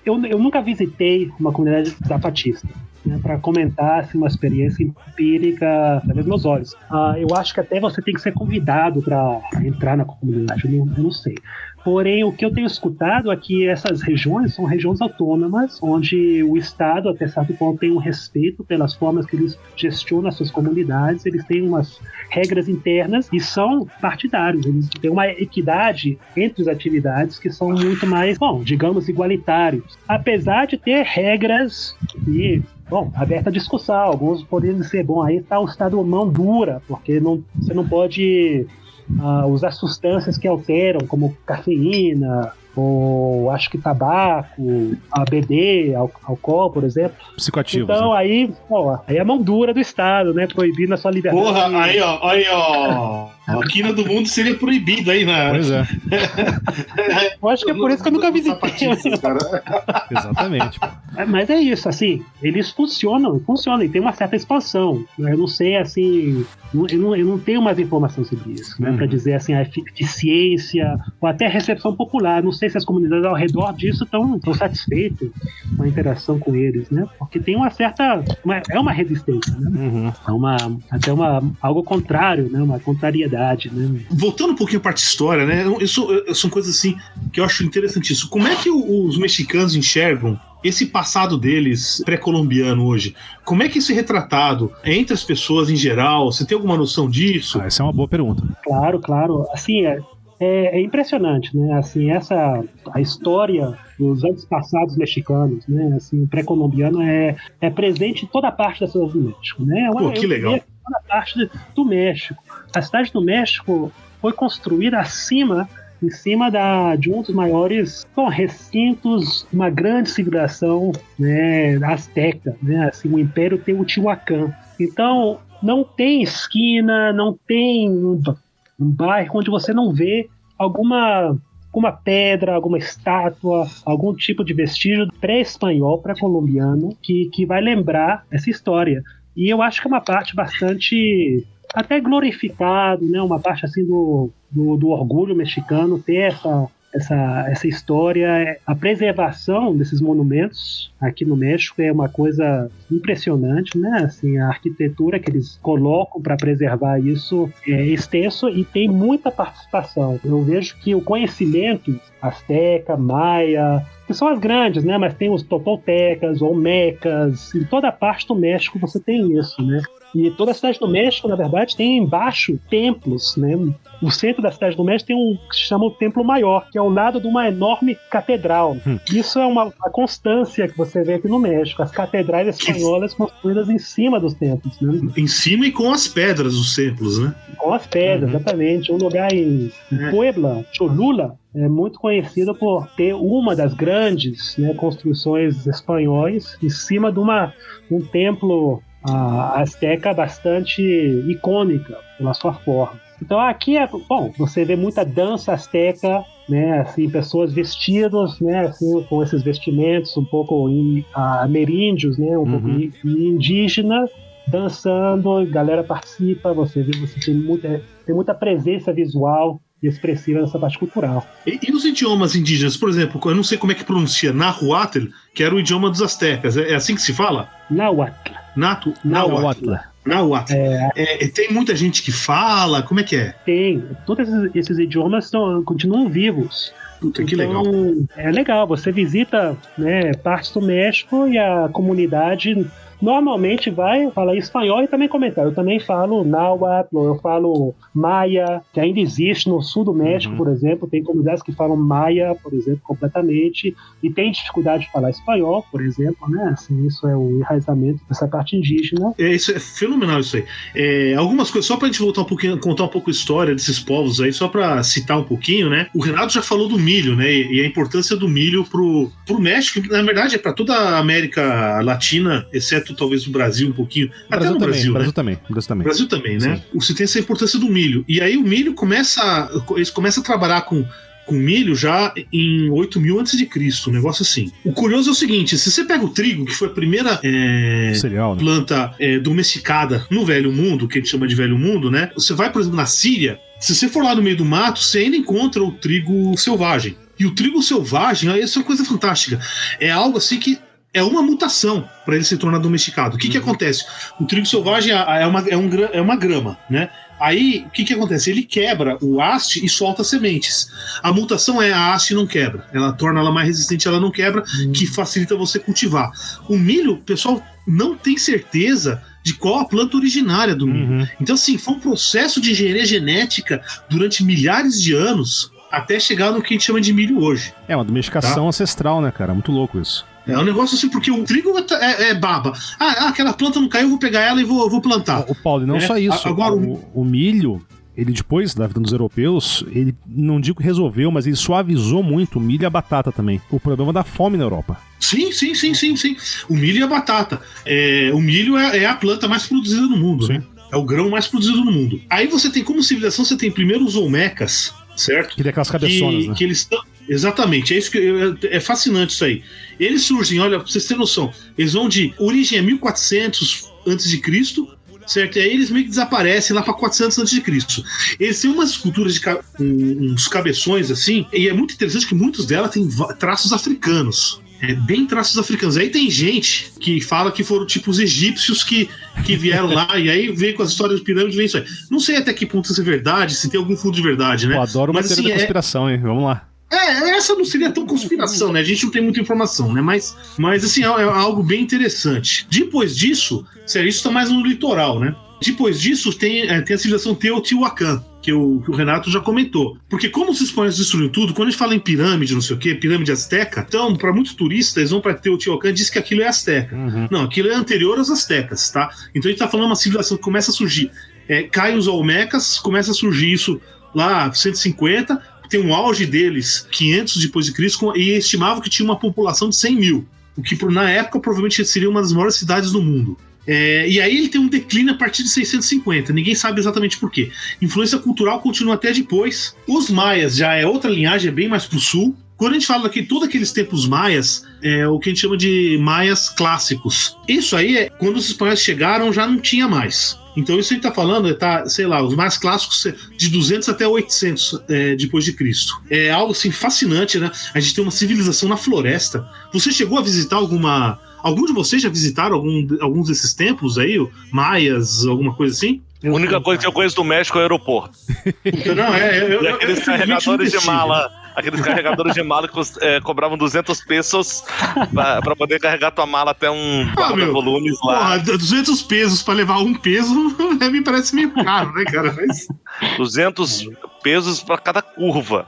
Eu nunca visitei uma comunidade zapatista, né, para comentar assim, uma experiência empírica através dos meus olhos. Eu acho que até você tem que ser convidado para entrar na comunidade, eu não sei. Porém, o que eu tenho escutado é que essas regiões são regiões autônomas, onde o Estado, até certo ponto, tem um respeito pelas formas que eles gestionam as suas comunidades, eles têm umas regras internas e são partidários, eles têm uma equidade entre as atividades que são muito mais, digamos, igualitários. Apesar de ter regras e aberta a discussão, alguns poderiam dizer, aí está o Estado mão dura, porque você não pode usar substâncias que alteram, como cafeína, ou acho que tabaco, ABD, álcool, por exemplo. Psicoativos. Então, né? Aí é a mão dura do Estado, né? Proibindo a sua liberdade. Porra, aí, ó. A quina do mundo seria proibida aí, né? Pois é. Eu acho que é por isso que eu nunca visitei. Exatamente. Mas é isso, assim, eles funcionam e tem uma certa expansão. Eu não sei, assim, eu não tenho mais informação sobre isso, né? Pra dizer, assim, a eficiência ou até a recepção popular. Não sei se as comunidades ao redor disso estão satisfeitas com a interação com eles, né? Porque tem uma certa... é uma resistência, né? É algo contrário, né? Uma contrariedade. Né? Voltando um pouquinho à parte história, né? Isso são coisas assim que eu acho interessantíssimo. Como é que os mexicanos enxergam esse passado deles pré-colombiano hoje? Como é que isso é retratado entre as pessoas em geral? Você tem alguma noção disso? Essa é uma boa pergunta. Claro. Assim, é impressionante, né? Assim, a história dos antepassados mexicanos, né? Assim, o pré-colombiano é presente em toda a parte da cidade do México, né? Que legal. Toda a parte do México. A cidade do México foi construída em cima de um dos maiores recintos, uma grande civilização, né, azteca, né? Assim, o Império Teotihuacan. Então, não tem esquina, não tem um bairro onde você não vê alguma pedra, alguma estátua, algum tipo de vestígio pré-espanhol, pré-colombiano, que vai lembrar essa história. E eu acho que é uma parte bastante até glorificado, né? Uma parte assim do orgulho mexicano ter essa história. A preservação desses monumentos aqui no México é uma coisa impressionante, né? Assim, a arquitetura que eles colocam para preservar isso é extenso e tem muita participação. Eu vejo que o conhecimento azteca, maia, que são as grandes, né? Mas tem os totoltecas, olmecas, em toda a parte do México você tem isso, né? E toda a cidade do México, na verdade, tem embaixo templos, né? No centro da cidade do México tem um que se chama o Templo Maior, que é ao lado de uma enorme catedral. Isso é uma constância que você vê aqui no México. As catedrais espanholas construídas em cima dos templos, né? Em cima e com as pedras dos templos, né? Com as pedras, exatamente. Um lugar em Puebla, Cholula, é muito conhecido por ter uma das grandes, né, construções espanhóis em cima de um templo azteca bastante icônica pela sua forma. Então aqui você vê muita dança azteca, né, assim, pessoas vestidas, né, assim, com esses vestimentos um pouco ameríndios, né, um pouco indígena, dançando, a galera participa, você tem muita presença visual e expressiva nessa parte cultural. E os idiomas indígenas, por exemplo, eu não sei como é que pronuncia, Nahuatl, que era o idioma dos astecas, é assim que se fala? Nahuatl. Nahuatl. Tem muita gente que fala, como é que é? Tem, todos esses idiomas continuam vivos. Puta, que legal. É legal, você visita, né, partes do México e a comunidade normalmente vai falar espanhol e também comentar. Eu também falo náhuatl, eu falo maia, que ainda existe no sul do México, por exemplo. Tem comunidades que falam maia, por exemplo, completamente, e tem dificuldade de falar espanhol, por exemplo, né? Assim, isso é o enraizamento dessa parte indígena. Isso é fenomenal, isso aí. Algumas coisas, só pra gente voltar um pouquinho, contar um pouco a história desses povos aí, só pra citar um pouquinho, né? O Renato já falou do milho, né? E a importância do milho pro México, que na verdade é pra toda a América Latina, exceto talvez o Brasil um pouquinho. Até no Brasil, né? Brasil também, né? Você tem essa importância do milho. E aí o milho eles começam a trabalhar com com milho já em 8.000 a.C., um negócio assim. O curioso é o seguinte, se você pega o trigo, que foi a primeira cereal, né? planta domesticada no Velho Mundo, que a gente chama de Velho Mundo, né? Você vai, por exemplo, na Síria, se você for lá no meio do mato, você ainda encontra o trigo selvagem. E o trigo selvagem, essa é uma coisa fantástica. É algo assim que é uma mutação para ele se tornar domesticado. O que acontece? O trigo selvagem é uma grama, né? Aí, o que acontece? Ele quebra o haste e solta sementes. A mutação é a haste não quebra. Ela torna ela mais resistente, ela não quebra, que facilita você cultivar. O milho, o pessoal não tem certeza de qual a planta originária do milho. Então, assim, foi um processo de engenharia genética durante milhares de anos até chegar no que a gente chama de milho hoje. É uma domesticação ancestral, né, cara? Muito louco isso. É um negócio assim, porque o trigo é baba. Aquela planta não caiu, eu vou pegar ela e vou plantar. O Paulo, e não só isso. Agora, o milho, ele depois da vida dos europeus, ele, não digo que resolveu, mas ele suavizou muito o milho e a batata também. O problema da fome na Europa. Sim. O milho e a batata. O milho é a planta mais produzida no mundo, né? É o grão mais produzido no mundo. Aí você tem, como civilização, você tem primeiro os Olmecas, certo? Que tem aquelas cabeçonas, né? Que eles estão... Exatamente, é isso é fascinante isso aí. Eles surgem, olha, pra vocês terem noção, eles vão de origem a 1400 a.C., certo? E aí eles meio que desaparecem lá para 400 a.C. Eles têm umas esculturas uns cabeções assim, e é muito interessante que muitos delas têm traços africanos. Bem traços africanos. Aí tem gente que fala que foram tipo os egípcios que vieram lá, e aí vem com as histórias de pirâmide, vem isso aí. Não sei até que ponto isso é verdade, se tem algum fundo de verdade, né? Eu adoro uma teoria da conspiração, hein? Vamos lá. Essa não seria tão conspiração, né? A gente não tem muita informação, né? Mas assim, é algo bem interessante. Depois disso, sério, isso tá mais no litoral, né? Depois disso, tem a civilização Teotihuacan, que o Renato já comentou. Porque como os espanhóis destruíram tudo, quando a gente fala em pirâmide, não sei o quê, pirâmide azteca, então, para muitos turistas, eles vão para Teotihuacan e dizem que aquilo é azteca. Não, aquilo é anterior aos aztecas, tá? Então a gente tá falando de uma civilização que começa a surgir. Caem os Olmecas, começa a surgir isso lá, 150, tem um auge deles, 500 depois de Cristo, e estimavam que tinha uma população de 100 mil, o que na época provavelmente seria uma das maiores cidades do mundo. E aí ele tem um declínio a partir de 650, ninguém sabe exatamente por quê. Influência cultural continua até depois. Os maias já é outra linhagem, é bem mais pro sul. Quando a gente fala que todos aqueles tempos maias, é o que a gente chama de maias clássicos. Isso aí, quando os espanhóis chegaram, já não tinha mais. Então isso a gente tá falando, sei lá, os mais clássicos de 200 até 800 depois de Cristo. É algo assim fascinante, né? A gente tem uma civilização na floresta. Você chegou a visitar algum de vocês já visitaram alguns desses templos aí? Maias, alguma coisa assim? A única coisa que eu conheço do México é o aeroporto. Não, e aqueles carregadores de mala. Aqueles carregadores de mala que cobravam 200 pesos pra poder carregar tua mala até um volumes lá. Porra, 200 pesos pra levar um peso me parece meio caro, né, cara? Mas... 200 pesos pra cada curva.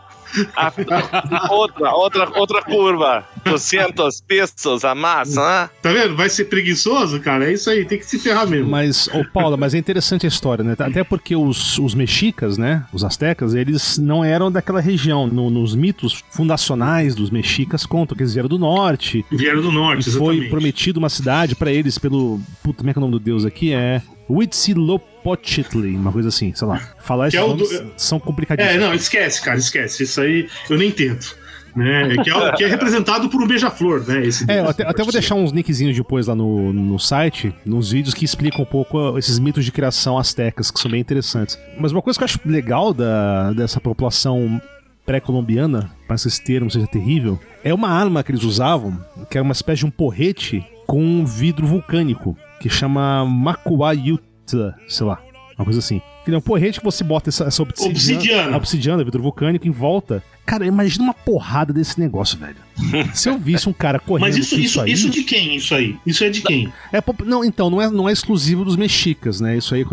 Outra curva. 200 pesos a massa, né? Tá vendo? Vai ser preguiçoso, cara? É isso aí, tem que se ferrar mesmo. Mas, Paula, mas é interessante a história, né? Até porque os mexicas, né? Os astecas, eles não eram daquela região. Nos mitos fundacionais dos mexicas contam que eles vieram do norte. Vieram do norte, exatamente. Foi prometido uma cidade pra eles pelo... Puta, como é que é o nome do deus aqui? Huitzilopochtli, uma coisa assim, sei lá. Falar esses nomes são complicadíssimos. Não, esquece, cara, esquece. Isso aí eu nem tento. Né? Que é representado por um beija-flor, né? Eu até vou deixar uns nickzinhos depois lá no site, nos vídeos que explicam um pouco esses mitos de criação astecas, que são bem interessantes. Mas uma coisa que eu acho legal dessa população pré-colombiana, para que esse termo seja terrível, é uma arma que eles usavam, que é uma espécie de um porrete com um vidro vulcânico, que chama Macuayutla, sei lá, uma coisa assim. Que é um porrete que você bota essa obsidiana, vidro vulcânico em volta. Cara, imagina uma porrada desse negócio, velho. Se eu visse um cara correndo. Mas isso de quem? Isso aí? Isso é de quem? Não é exclusivo dos mexicas, né? Isso aí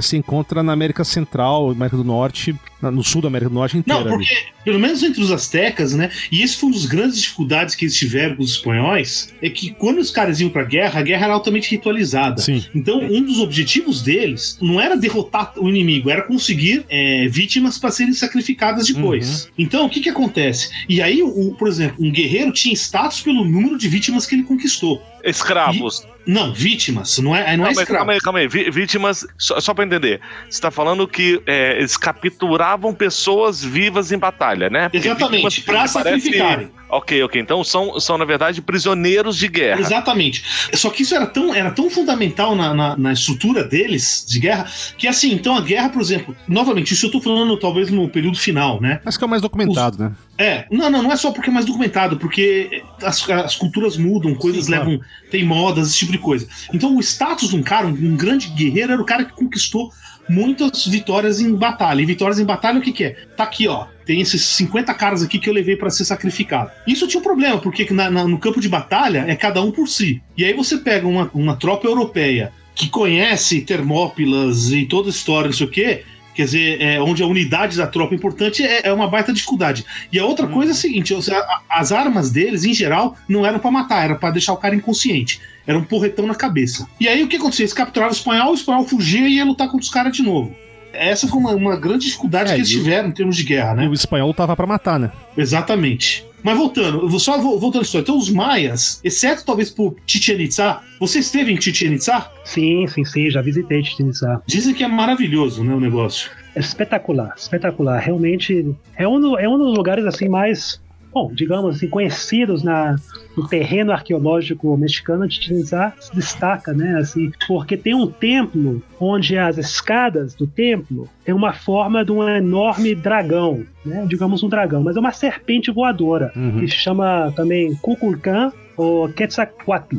se encontra na América Central, América do Norte, no sul da América do Norte inteira. Não, porque, pelo menos entre os astecas, né? E esse foi uma das grandes dificuldades que eles tiveram com os espanhóis, é que quando os caras iam pra guerra, a guerra era altamente ritualizada. Sim. Então, um dos objetivos deles não era derrotar o inimigo, era conseguir vítimas para serem sacrificadas depois. Uhum. Então, o que acontece? E aí, por exemplo, um guerreiro tinha status pelo número de vítimas que ele conquistou. Escravos. Não, vítimas, não é escravo. Calma aí. Vítimas, só pra entender. Você tá falando que eles capturavam pessoas vivas em batalha, né? Porque exatamente, pra sacrificarem. Ok. Então são, na verdade, prisioneiros de guerra. Exatamente. Só que isso era tão fundamental na estrutura deles, de guerra, que assim, então a guerra, por exemplo, novamente, isso eu tô falando talvez no período final, né? Mas que é o mais documentado, né? Não é só porque é mais documentado, porque as culturas mudam, coisas levam, tem modas, esse tipo de coisa. Então o status de um cara, um grande guerreiro, era o cara que conquistou muitas vitórias em batalha. E vitórias em batalha, o que é? Tá aqui, ó. Tem esses 50 caras aqui que eu levei pra ser sacrificado. Isso tinha um problema, porque no campo de batalha é cada um por si. E aí você pega uma tropa europeia que conhece Termópilas e toda a história, não sei o quê, quer dizer, onde a unidade da tropa é importante, é uma baita dificuldade. E a outra coisa é a seguinte, as armas deles, em geral, não eram pra matar, era pra deixar o cara inconsciente. Era um porretão na cabeça. E aí o que acontecia? Eles capturavam o espanhol fugia e ia lutar contra os caras de novo. Essa foi uma grande dificuldade que eles tiveram em termos de guerra, né? E o espanhol tava pra matar, né? Exatamente. Mas voltando à história. Então os maias, exceto talvez por Chichén Itzá, você esteve em Chichén Itzá? Sim, já visitei Chichén Itzá. Dizem que é maravilhoso, né, o negócio. É espetacular. Realmente é um dos lugares assim mais, bom, digamos assim, conhecidos no terreno arqueológico mexicano. Chichén Itzá se destaca, né, assim, porque tem um templo onde as escadas do templo têm uma forma de um enorme dragão, né, digamos um dragão, mas é uma serpente voadora, que se chama também Kukulcán ou Quetzalcoatl.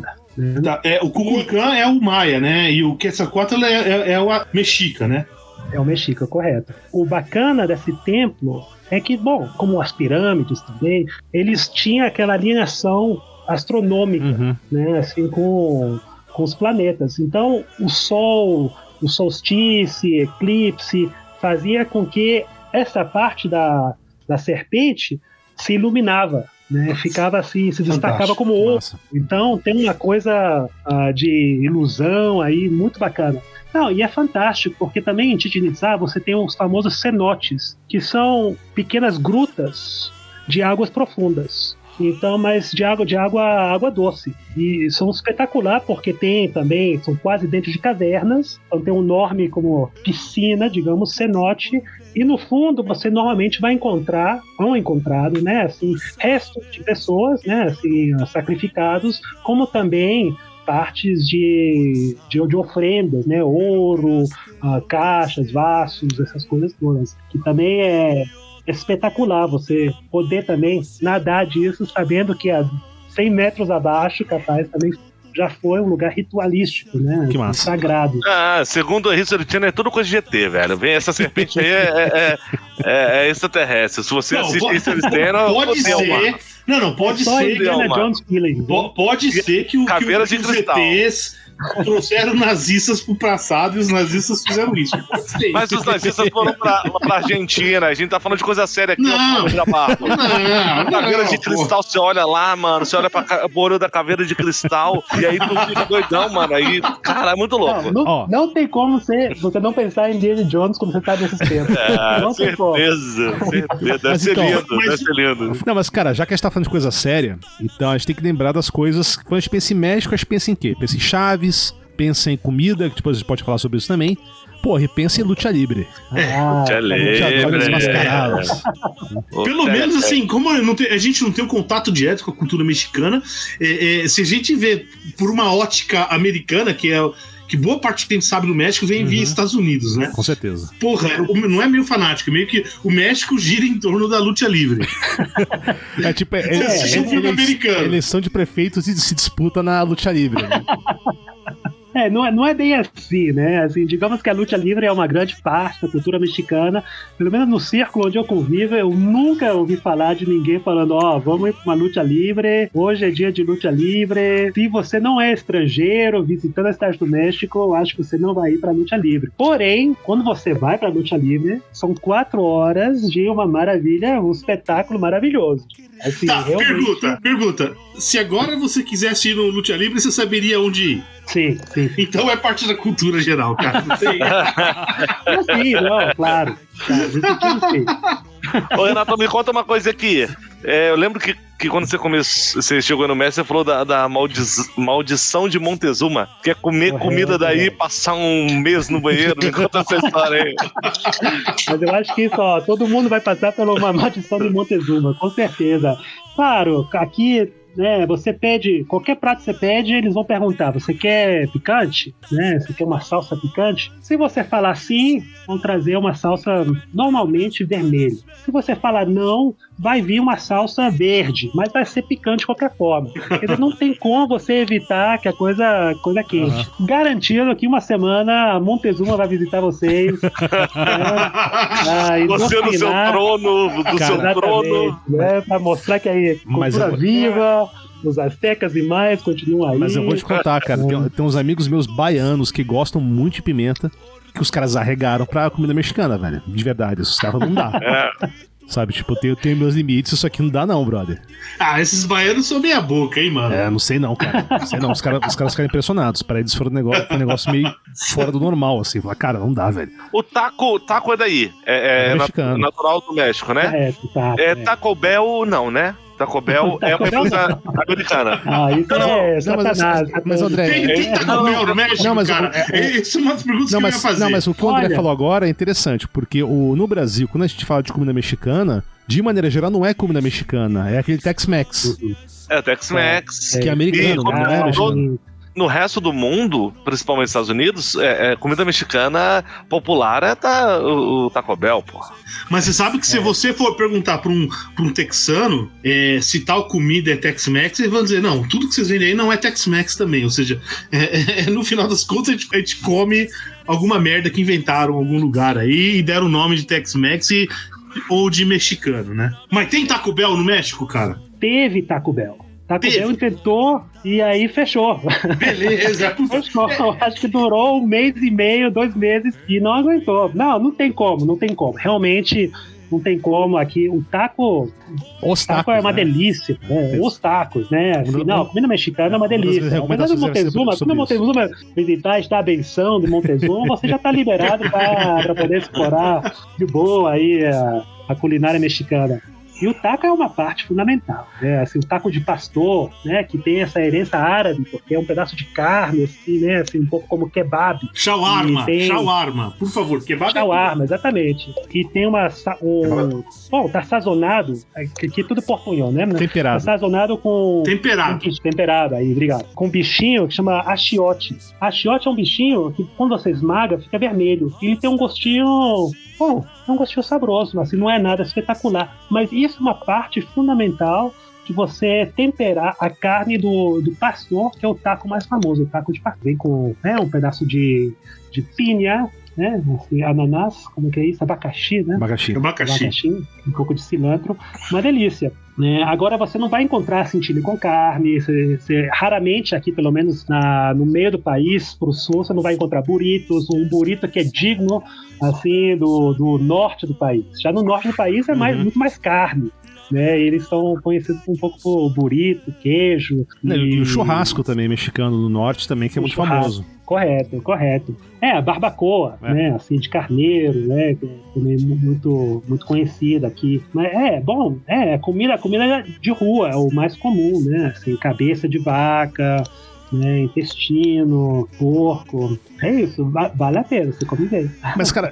O Kukulcán é o maia, né, e o Quetzalcoatl é o mexica, né? É o mexica, correto. O bacana desse templo é que, bom, como as pirâmides também, eles tinham aquela alinhação astronômica, né, assim, com os planetas. Então, o Sol, o solstício, eclipse, fazia com que essa parte da serpente se iluminava, né, ficava assim, se destacava como ouro. Então, tem uma coisa de ilusão aí muito bacana. Não, e é fantástico, porque também em Chichén Itzá você tem os famosos cenotes, que são pequenas grutas de águas profundas. Então, mas de água doce. E são espetacular porque são quase dentro de cavernas, então tem um enorme como piscina, digamos, cenote, e no fundo você normalmente vão encontrar, né, assim, restos de pessoas, né, assim, sacrificados, como também partes de ofrendas, né, ouro, caixas, vasos, essas coisas todas, que também é espetacular você poder também nadar disso, sabendo que a 100 metros abaixo, capaz, também já foi um lugar ritualístico, né? Que massa. Sagrado. Segundo a History Channel, é tudo coisa de ET, velho. Vem essa serpente aí, é extraterrestre. Se você assiste History Channel... Pode ser... Não, pode ser... Pode ser que os ETs trouxeram nazistas pro passado e os nazistas fizeram isso. Mas os nazistas foram pra Argentina. A gente tá falando de coisa séria aqui. Não. Caveira de cristal, você olha lá, mano. Você olha pra olho da caveira de cristal e aí tu fica doidão, mano. Aí, cara, é muito louco. Não tem como você não pensar em Indiana Jones quando você tá nesses tempos. Não tem como. Certeza. Deve ser lindo. Não, mas cara, já que a gente tá falando de coisa séria, então a gente tem que lembrar das coisas. Quando a gente pensa em México, a gente pensa em quê? Pensa em Chaves, pensa em comida, que depois a gente pode falar sobre isso também. Porra, e pensa em luta livre. Luta livre. Mascarados. Pelo menos assim, como a gente não tem um contato direto com a cultura mexicana, se a gente vê por uma ótica americana, que boa parte que a gente sabe do México vem via Estados Unidos, né? Com certeza. Porra, não é meio fanático, meio que o México gira em torno da luta livre. É tipo, eleição de prefeitos e se disputa na luta livre. Né? Não é bem assim, né? Assim, digamos que a luta livre é uma grande parte da cultura mexicana. Pelo menos no círculo onde eu convivo, eu nunca ouvi falar de ninguém falando, vamos ir pra uma luta livre, hoje é dia de luta livre. Se você não é estrangeiro visitando a cidade do México, eu acho que você não vai ir pra luta livre. Porém, quando você vai pra luta livre, são 4 horas de uma maravilha, um espetáculo maravilhoso. Assim, realmente... Pergunta. Se agora você quisesse ir no luta livre, você saberia onde ir? Sim. Então é parte da cultura geral, cara. Sim, claro. Ô, Renato, me conta uma coisa aqui. Eu lembro que que quando você chegou no México, você falou da maldição de Montezuma, que é comer comida daí e passar um mês no banheiro. Me conta essa história aí. Mas eu acho que isso, todo mundo vai passar por uma maldição de Montezuma, com certeza. Claro, aqui, né, você pede, qualquer prato que você pede, eles vão perguntar, você quer picante? Né? Você quer uma salsa picante? Se você falar sim, vão trazer uma salsa normalmente vermelha. Se você falar não, vai vir uma salsa verde, mas vai ser picante de qualquer forma. Não tem como você evitar que a coisa quente. Garantido que uma semana Montezuma vai visitar vocês. Você no seu trono, né, para mostrar que aí cultura viva. Os astecas e mais continuam aí. Mas eu vou te contar, cara, tem uns amigos meus baianos que gostam muito de pimenta, que os caras arregaram pra comida mexicana, velho. De verdade, esses caras não dá. Sabe, tipo, eu tenho meus limites, isso aqui não dá não, brother. Esses baianos são meia boca, hein, mano? Não sei não, cara. Não sei não, os caras ficaram impressionados. Pra eles foi um negócio meio fora do normal, assim. Falar, cara, não dá, velho. O taco é daí. É mexicano. Natural do México, né? Taco Bell, não, né? Taco Bell é uma coisa americana. Isso é satanás. Mas André... Tem Taco Bell no México, cara? Isso é uma das perguntas que eu ia fazer. Não, mas o que o André falou agora é interessante, porque no Brasil, quando a gente fala de comida mexicana, de maneira geral não é comida mexicana, é aquele Tex-Mex. É Tex-Mex. Que é americano, não é mexicano. No resto do mundo, principalmente nos Estados Unidos, comida mexicana popular o Taco Bell, porra. Mas você sabe que se você for perguntar pra um texano se tal comida é Tex-Mex, eles vão dizer, não, tudo que vocês vendem aí não é Tex-Mex também. Ou seja, no final das contas a gente come alguma merda que inventaram em algum lugar aí e deram o nome de Tex-Mex ou de mexicano, né? Mas tem Taco Bell no México, cara? Teve Taco Bell. Taco Bell tentou e aí fechou. Beleza. Fechou. Acho que durou 1 mês e meio, 2 meses e não aguentou. Não tem como. Realmente não tem como. Aqui o taco. Os tacos é uma delícia. Né? Os tacos, né? Assim, comida mexicana é uma delícia. Mas o Montezuma, quando o Montezuma visitar e dar a benção do Montezuma, você já está liberado para poder explorar de boa aí a culinária mexicana. E o taco é uma parte fundamental, né? Assim, o taco de pastor, né? Que tem essa herança árabe, porque é um pedaço de carne, assim, né? Assim, um pouco como kebab. Shawarma, por favor, kebab. Shawarma, exatamente. E tem tá sazonado, aqui tudo portunhol, né? Temperado. Tá sazonado com... Temperado, aí, obrigado. Com um bichinho que chama achiote. Achiote é um bichinho que, quando você esmaga, fica vermelho. E ele tem um gostinho... é um gostinho saboroso, assim, não é nada espetacular. Mas isso é uma parte fundamental de você temperar a carne do pastor, que é o taco mais famoso, o taco de pastor. Vem com um pedaço de pinha, né? Assim, ananás, como que é isso? Abacaxi, né? Abacaxi. Um pouco de cilantro. Uma delícia. Agora você não vai encontrar chili com carne, você raramente aqui, pelo menos no meio do país, pro sul, você não vai encontrar burritos, um burrito que é digno assim do norte do país. Já no norte do país é muito mais carne, né? Eles são conhecidos um pouco por burrito, queijo e o churrasco também mexicano no norte também, que é muito famoso. Correto. A barbacoa, né? Assim, de carneiro, né? Que é também muito, muito conhecida aqui. Mas comida de rua, é o mais comum, né? Assim, cabeça de vaca, né? Intestino, porco. É isso, vale a pena, você come bem. Mas, cara,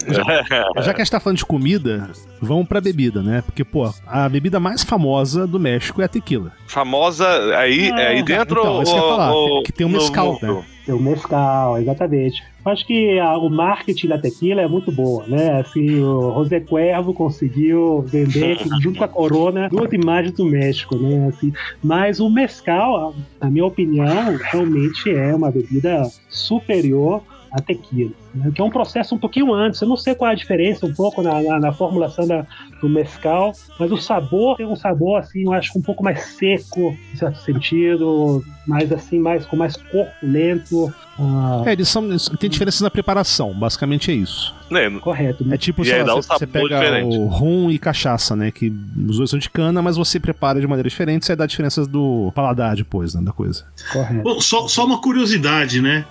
já que a gente tá falando de comida, vamos pra bebida, né? Porque, a bebida mais famosa do México é a tequila. Famosa aí dentro? Então, isso que eu ia falar, que tem o mezcal, né? Tem o mezcal, exatamente. Eu acho que o marketing da tequila é muito boa, né? Assim, o José Cuervo conseguiu vender, junto com a Corona, 2 imagens do México, né? Assim, mas o mezcal, na minha opinião, realmente é uma bebida superior à tequila, né? Que é um processo um pouquinho antes. Eu não sei qual é a diferença um pouco na formulação do mezcal, mas o sabor tem um sabor assim, eu acho um pouco mais seco, em certo sentido, mais assim, com mais corpulento. Tem diferenças na preparação, basicamente é isso. Correto. É tipo, você pega diferente. O rum e cachaça, né? Que os dois são de cana, mas você prepara de maneira diferente, você dá diferenças do paladar depois, né, da coisa. Correto. Bom, só uma curiosidade, né?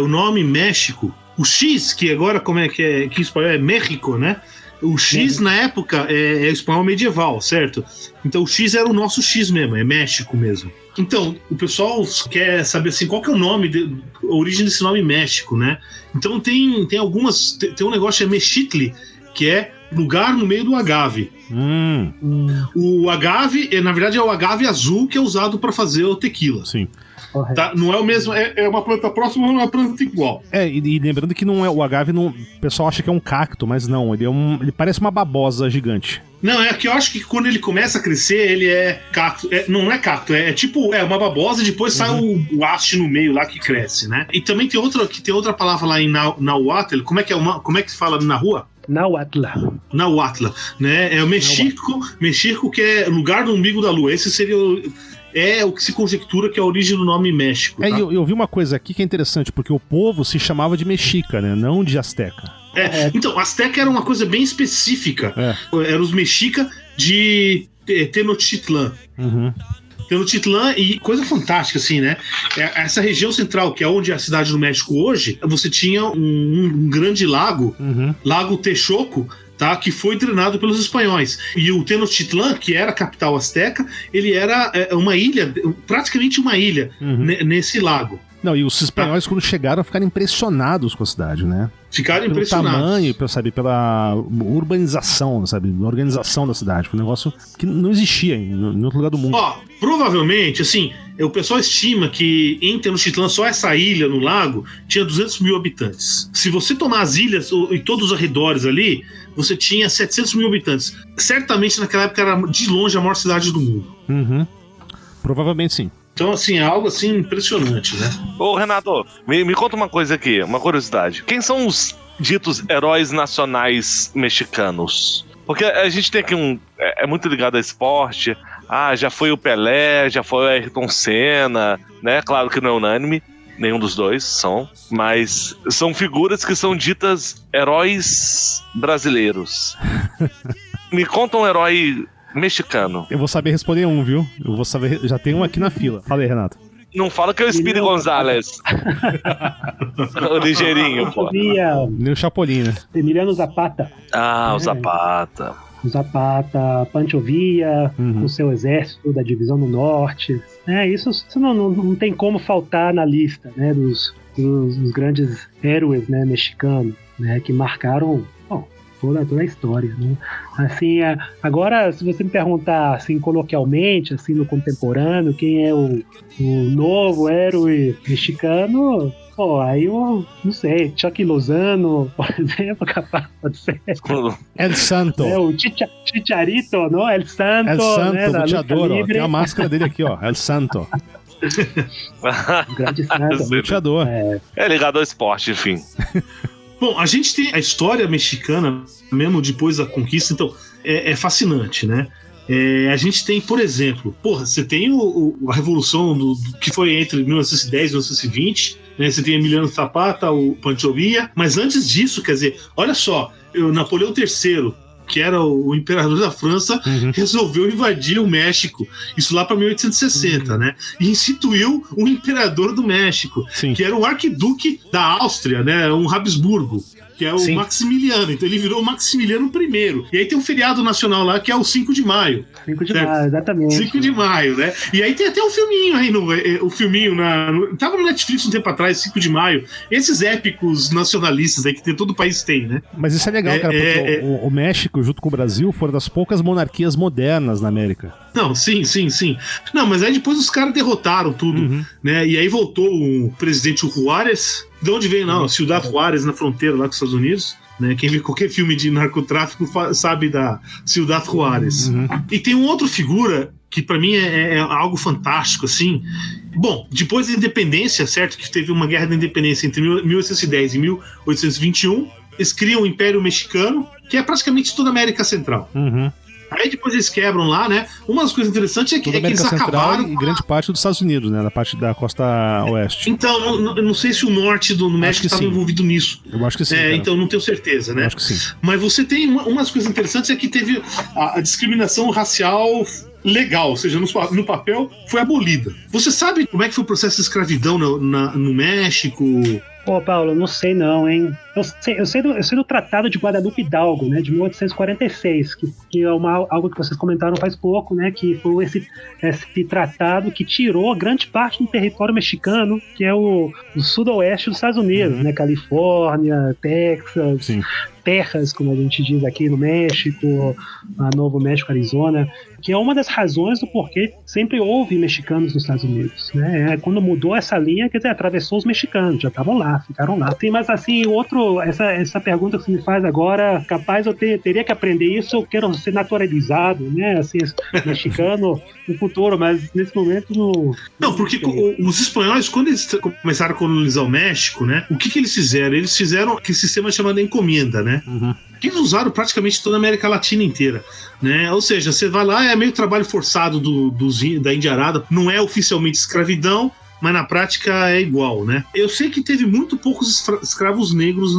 O nome México, o X, que agora como é que é? Que em espanhol é México, né? O X, na época, é espanhol medieval, certo? Então o X era o nosso X mesmo, é México mesmo. Então, o pessoal quer saber assim, qual que é o nome, a origem desse nome México, né? Então tem algumas... Tem um negócio que é Mexitli, que é lugar no meio do agave. O agave, na verdade, é o agave azul que é usado para fazer o tequila. Sim. Tá? Não é o mesmo, é uma planta próxima, mas não é uma planta igual. E lembrando que não é o agave, não, o pessoal acha que é um cacto, mas não, ele parece uma babosa gigante. Não, é que eu acho que quando ele começa a crescer, ele é cacto. Não é cacto, é tipo uma babosa e depois sai o haste no meio lá que cresce, né? E também tem outra palavra lá em Nahuatl, como é que fala na rua? Nahuatl, né? É o Mexico, que é lugar do umbigo da lua. Esse seria o que se conjectura que é a origem do nome México. Tá? Eu vi uma coisa aqui que é interessante, porque o povo se chamava de mexica, né? Não de asteca. Então, Azteca era uma coisa bem específica. Eram os mexica de Tenochtitlan. Tenochtitlan, e coisa fantástica, assim, né? Essa região central, que é onde é a cidade do México hoje, você tinha um grande lago, Lago Texcoco, tá? Que foi drenado pelos espanhóis. E o Tenochtitlan, que era a capital azteca, ele era uma ilha, praticamente uma ilha, nesse lago. Não, e os espanhóis, quando chegaram, ficaram impressionados com a cidade, né? Ficaram impressionados. Pelo tamanho, pela urbanização, sabe? A organização da cidade. Foi um negócio que não existia em outro lugar do mundo. Provavelmente, assim, o pessoal estima que em Tenochtitlan, só essa ilha no lago, tinha 200 mil habitantes. Se você tomar as ilhas e todos os arredores ali, você tinha 700 mil habitantes. Certamente, naquela época, era de longe a maior cidade do mundo. Provavelmente sim. Então, assim, é algo assim impressionante, né? Ô, Renato, me conta uma coisa aqui, uma curiosidade. Quem são os ditos heróis nacionais mexicanos? Porque a gente tem aqui é muito ligado a esporte. Já foi o Pelé, já foi o Ayrton Senna, né? Claro que não é unânime, nenhum dos dois são. Mas são figuras que são ditas heróis brasileiros. Me conta um herói mexicano. Eu vou saber responder um, viu? Eu vou saber. Já tem um aqui na fila. Fala aí, Renato. Não fala que é o Speedy Gonzalez. O ligeirinho, pô. Nem o Chapolin, né? Emiliano Zapata. O Zapata. O Zapata, Pancho Villa, o seu exército da divisão do norte. Isso não tem como faltar na lista, né? Dos grandes héroes, né, mexicanos, né? Que marcaram toda a história, né? Assim, agora, se você me perguntar assim, coloquialmente, assim, no contemporâneo, quem é o novo héroe mexicano, aí eu não sei, Chucky Lozano, por exemplo, capaz, pode ser. El Santo. O Chicharito, não? El Santo, né, o luteador, tem a máscara dele aqui, ó, El Santo. O grande Santo. Luteador. É ligado ao esporte, enfim. Bom, a gente tem a história mexicana, mesmo depois da conquista, então é fascinante, né? A gente tem, por exemplo, você tem a revolução que foi entre 1910 e 1920, né? Você tem Emiliano Zapata, o Pancho Villa, mas antes disso, quer dizer, olha só, o Napoleão III, que era o imperador da França, resolveu invadir o México, isso lá para 1860, né? E instituiu um imperador do México, que era o arquiduque da Áustria, né? Um Habsburgo, que é o Maximiliano. Então ele virou o Maximiliano I. E aí tem um feriado nacional lá que é o 5 de maio. 5 de maio, exatamente. 5 de maio, né? E aí tem até um filminho aí, o filminho tava no Netflix um tempo atrás, 5 de maio. Esses épicos nacionalistas aí que todo o país tem, né? Mas isso é legal, cara, porque o México, junto com o Brasil, foram das poucas monarquias modernas na América. Não, sim. Não, mas aí depois os caras derrotaram tudo, né? E aí voltou o presidente Juárez. De onde veio, não? Ciudad Juárez, na fronteira lá com os Estados Unidos. Né? Quem vê qualquer filme de narcotráfico sabe da Ciudad Juárez. E tem uma outra figura que pra mim é algo fantástico, assim. Bom, depois da independência, certo? Que teve uma guerra da independência entre 1810 e 1821. Eles criam o Império Mexicano, que é praticamente toda a América Central. Aí depois eles quebram lá, né? Uma das coisas interessantes é que eles acabaram... E grande parte dos Estados Unidos, né? Da parte da costa oeste. Então, eu não sei se o norte do México estava envolvido nisso. Eu acho que sim. Então, não tenho certeza, né? Eu acho que sim. Mas você tem umas coisas interessantes, é que teve a discriminação racial legal, ou seja, no papel foi abolida. Você sabe como é que foi o processo de escravidão no México? Paulo, não sei não, hein? Eu sei do Tratado de Guadalupe Hidalgo, né, de 1846, que é algo que vocês comentaram faz pouco, né, que foi esse tratado que tirou grande parte do território mexicano, que é o sudoeste dos Estados Unidos, né, Califórnia, Texas, sim, Texas, como a gente diz aqui no México, Novo México, Arizona, que é uma das razões do porquê sempre houve mexicanos nos Estados Unidos, né? Quando mudou essa linha, quer dizer, atravessou os mexicanos, já estavam lá, ficaram lá. Tem mais assim, essa pergunta que você me faz agora, capaz eu teria que aprender isso, eu quero ser naturalizado, né? Assim, mexicano no futuro, mas nesse momento não, porque os espanhóis, quando eles começaram a colonizar o México, né? O que eles fizeram? Eles fizeram aquele sistema chamado encomenda, né? Que eles usaram praticamente toda a América Latina inteira, né? Ou seja, você vai lá, é meio trabalho forçado da Indiarada, não é oficialmente escravidão, mas na prática é igual, né? Eu sei que teve muito poucos escravos negros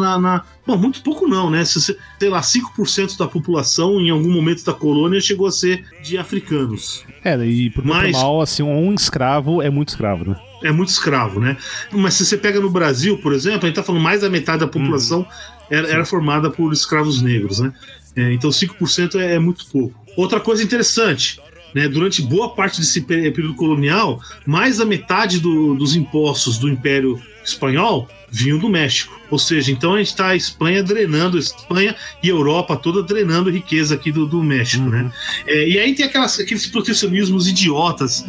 Bom, muito pouco não, né? Sei lá, 5% da população em algum momento da colônia chegou a ser de africanos. E por normal, assim, um escravo é muito escravo, né? É muito escravo, né? Mas se você pega no Brasil, por exemplo, a gente tá falando mais da metade da população era formada por escravos negros, né? Então 5% é muito pouco. Outra coisa interessante, né? Durante boa parte desse período colonial, mais da metade dos impostos do Império Espanhol vinham do México. Ou seja, então a gente está a Espanha e a Europa toda drenando riqueza aqui do México, né? E aí tem aqueles protecionismos idiotas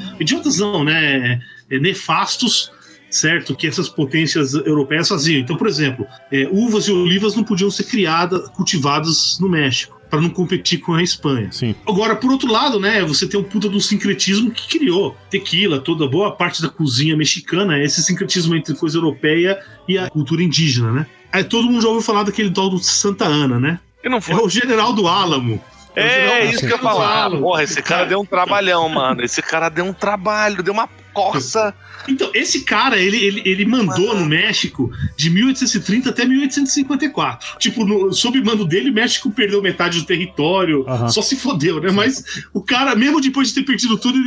não, né? Nefastos, certo? Que essas potências europeias faziam. Então, por exemplo, uvas e olivas não podiam ser cultivadas no México, para não competir com a Espanha. Sim. Agora, por outro lado, né, você tem um puta do sincretismo que criou tequila, toda boa parte da cozinha mexicana, esse sincretismo entre coisa europeia e a cultura indígena, né? Aí todo mundo já ouviu falar daquele tal do Santa Ana, né? E não foi. É o general do Álamo. Isso que eu ia falar. Porra, esse cara deu um trabalhão, mano. Esse cara deu um trabalho, deu uma coça. Então, esse cara, ele mandou no México de 1830 até 1854. Tipo, sob mando dele, o México perdeu metade do território, só se fodeu, né? Mas o cara, mesmo depois de ter perdido tudo,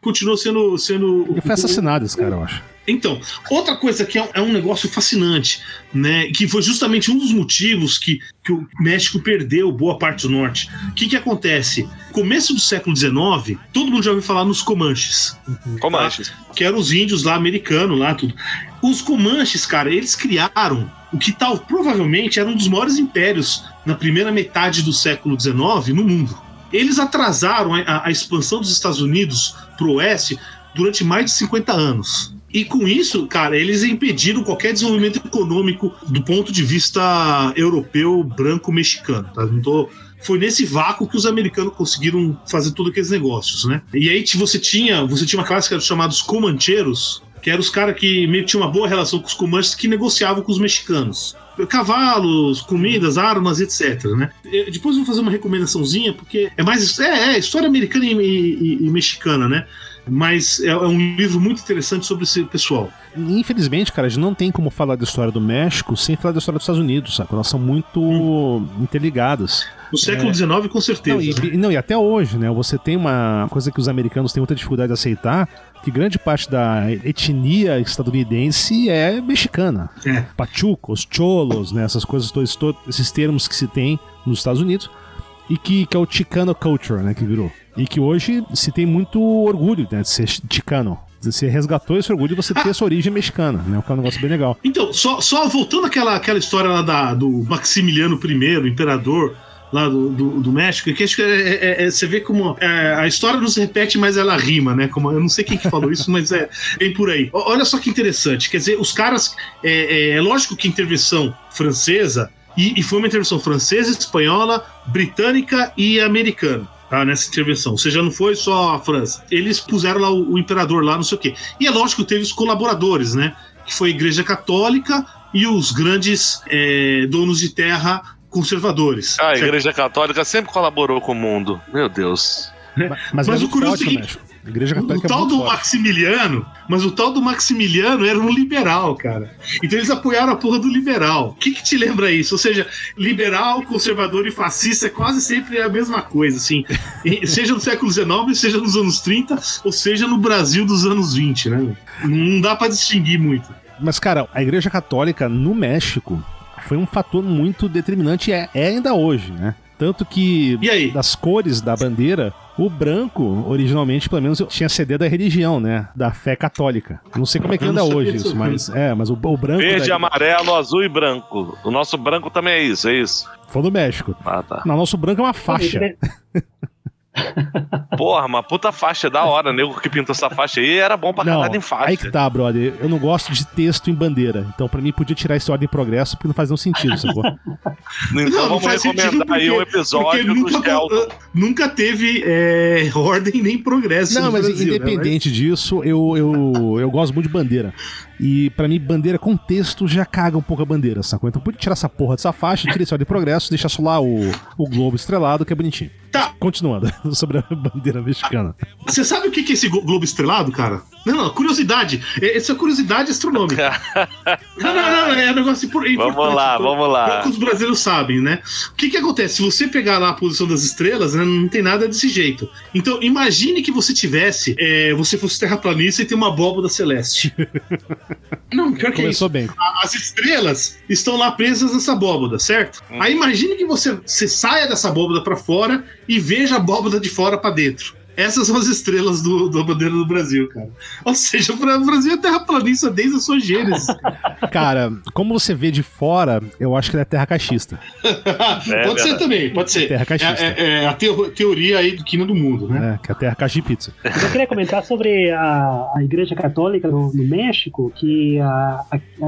continuou sendo... Ele foi assassinado, esse cara, eu acho. Então, outra coisa que é um negócio fascinante, né, que foi justamente um dos motivos que o México perdeu boa parte do norte. O que acontece? Começo do século XIX, todo mundo já ouviu falar nos Comanches. Comanches. Tá? Que eram os índios lá, americanos lá, tudo. Os Comanches, cara, eles criaram o que provavelmente era um dos maiores impérios na primeira metade do século XIX no mundo. Eles atrasaram a expansão dos Estados Unidos pro oeste durante mais de 50 anos. E com isso, cara, eles impediram qualquer desenvolvimento econômico do ponto de vista europeu, branco, mexicano, tá? Foi nesse vácuo que os americanos conseguiram fazer todos aqueles negócios, né? E aí você tinha uma classe que era chamados comancheiros, que eram os caras que meio que tinham uma boa relação com os comanches, que negociavam com os mexicanos. Cavalos, comidas, armas, etc, né? Depois eu vou fazer uma recomendaçãozinha, porque é mais história americana e mexicana, né? Mas é um livro muito interessante sobre esse pessoal. Infelizmente, cara, a gente não tem como falar da história do México sem falar da história dos Estados Unidos, sabe? Elas são muito interligadas. No século XIX, com certeza. E até hoje, né? Você tem uma coisa que os americanos têm muita dificuldade de aceitar, que grande parte da etnia estadunidense é mexicana. Pachucos, cholos, né? Essas coisas, todos esses termos que se tem nos Estados Unidos, e que é o Chicano culture, né? Que virou. E que hoje se tem muito orgulho, né, de ser chicano. Você resgatou esse orgulho de você ter essa origem mexicana, né? Que é um negócio bem legal. Então, só voltando àquela história lá do Maximiliano I, o imperador lá do México, que acho que você vê como a história não se repete, mas ela rima, né? Como, eu não sei quem que falou isso, mas bem por aí. Olha só que interessante. Quer dizer, os caras... É lógico que a intervenção francesa, e foi uma intervenção francesa, espanhola, britânica e americana. Tá, nessa intervenção, ou seja, não foi só a França. Eles puseram lá o imperador lá, não sei o quê. E é lógico que teve os colaboradores, né? Que foi a Igreja Católica e os grandes donos de terra conservadores. A Igreja Católica sempre colaborou com o mundo. Meu Deus. Mas o curioso é que a Igreja Católica o tal do Maximiliano, mas o tal do Maximiliano era um liberal, cara. Então eles apoiaram a porra do liberal. O que te lembra isso? Ou seja, liberal, conservador e fascista é quase sempre a mesma coisa, assim. Seja no século XIX, seja nos anos 30, ou seja no Brasil dos anos 20, né? Não dá pra distinguir muito. Mas, cara, a Igreja Católica no México, foi um fator muito determinante, é ainda hoje, né? Tanto que, das cores da bandeira, o branco, originalmente, pelo menos, tinha CD da religião, né? Da fé católica. Não sei como é que anda hoje isso, mas o branco... Verde, amarelo, azul e branco. O nosso branco também é isso, Foi do México. Ah, tá. Não, nosso branco é uma faixa. Porra, uma puta faixa, da hora. O nego que pintou essa faixa aí era bom pra caralho em faixa. Aí que tá, brother. Eu não gosto de texto em bandeira. Então, pra mim, podia tirar esse ordem e progresso, porque não faz nenhum sentido, sacou? Então vamos recomendar aí um episódio do Shelton. Nunca teve ordem nem progresso. Não, mas Brasil, independente disso, eu gosto muito de bandeira. E pra mim, bandeira com texto já caga um pouco a bandeira, sacou? Então podia tirar essa porra dessa faixa, tira esse ordem e progresso, deixa só lá o globo estrelado, que é bonitinho. Tá. Continuando, sobre a bandeira mexicana. Você sabe o que é esse globo estrelado, cara? Não, curiosidade. Essa é curiosidade astronômica. Não, é um negócio importante. Vamos lá. Que os brasileiros sabem, né? O que acontece? Se você pegar lá a posição das estrelas, né, não tem nada desse jeito. Então, imagine que você tivesse, você fosse terraplanista e tem uma abóbora celeste. Não, pior que Começou isso. bem. As estrelas estão lá presas nessa abóbora, certo? Aí imagine que você saia dessa abóbora pra fora e veja a abóbora de fora pra dentro. Essas são as estrelas da bandeira do Brasil, cara. Ou seja, o Brasil é terraplanista desde a sua gênese. Cara, como você vê de fora, eu acho que ele é terra caixista. Pode ser também, pode ser. Terra caixista. É a teoria aí do quina do mundo, né? Que é a terra caixa de pizza. Eu queria comentar sobre a Igreja Católica no México, que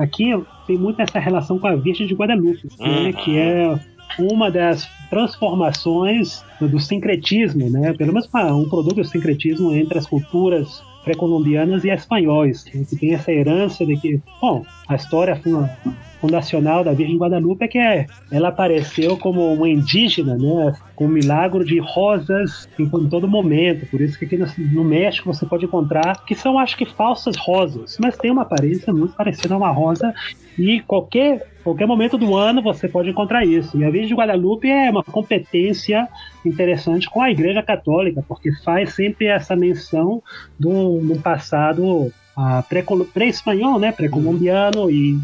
aqui tem muito essa relação com a Virgem de Guadalupe, né, que é uma das transformações do sincretismo, né? Pelo menos um produto do sincretismo entre as culturas pré-colombianas e espanhóis, que tem essa herança de que, bom, a história fundacional da Virgem Guadalupe é que ela apareceu como uma indígena, né, com um milagre de rosas em todo momento. Por isso que aqui no México você pode encontrar, que são, acho que, falsas rosas, mas tem uma aparência muito parecida a uma rosa, e qualquer momento do ano você pode encontrar isso. E a Virgem de Guadalupe é uma competência interessante com a Igreja Católica, porque faz sempre essa menção de um passado pré-espanhol, né, pré-colombiano, e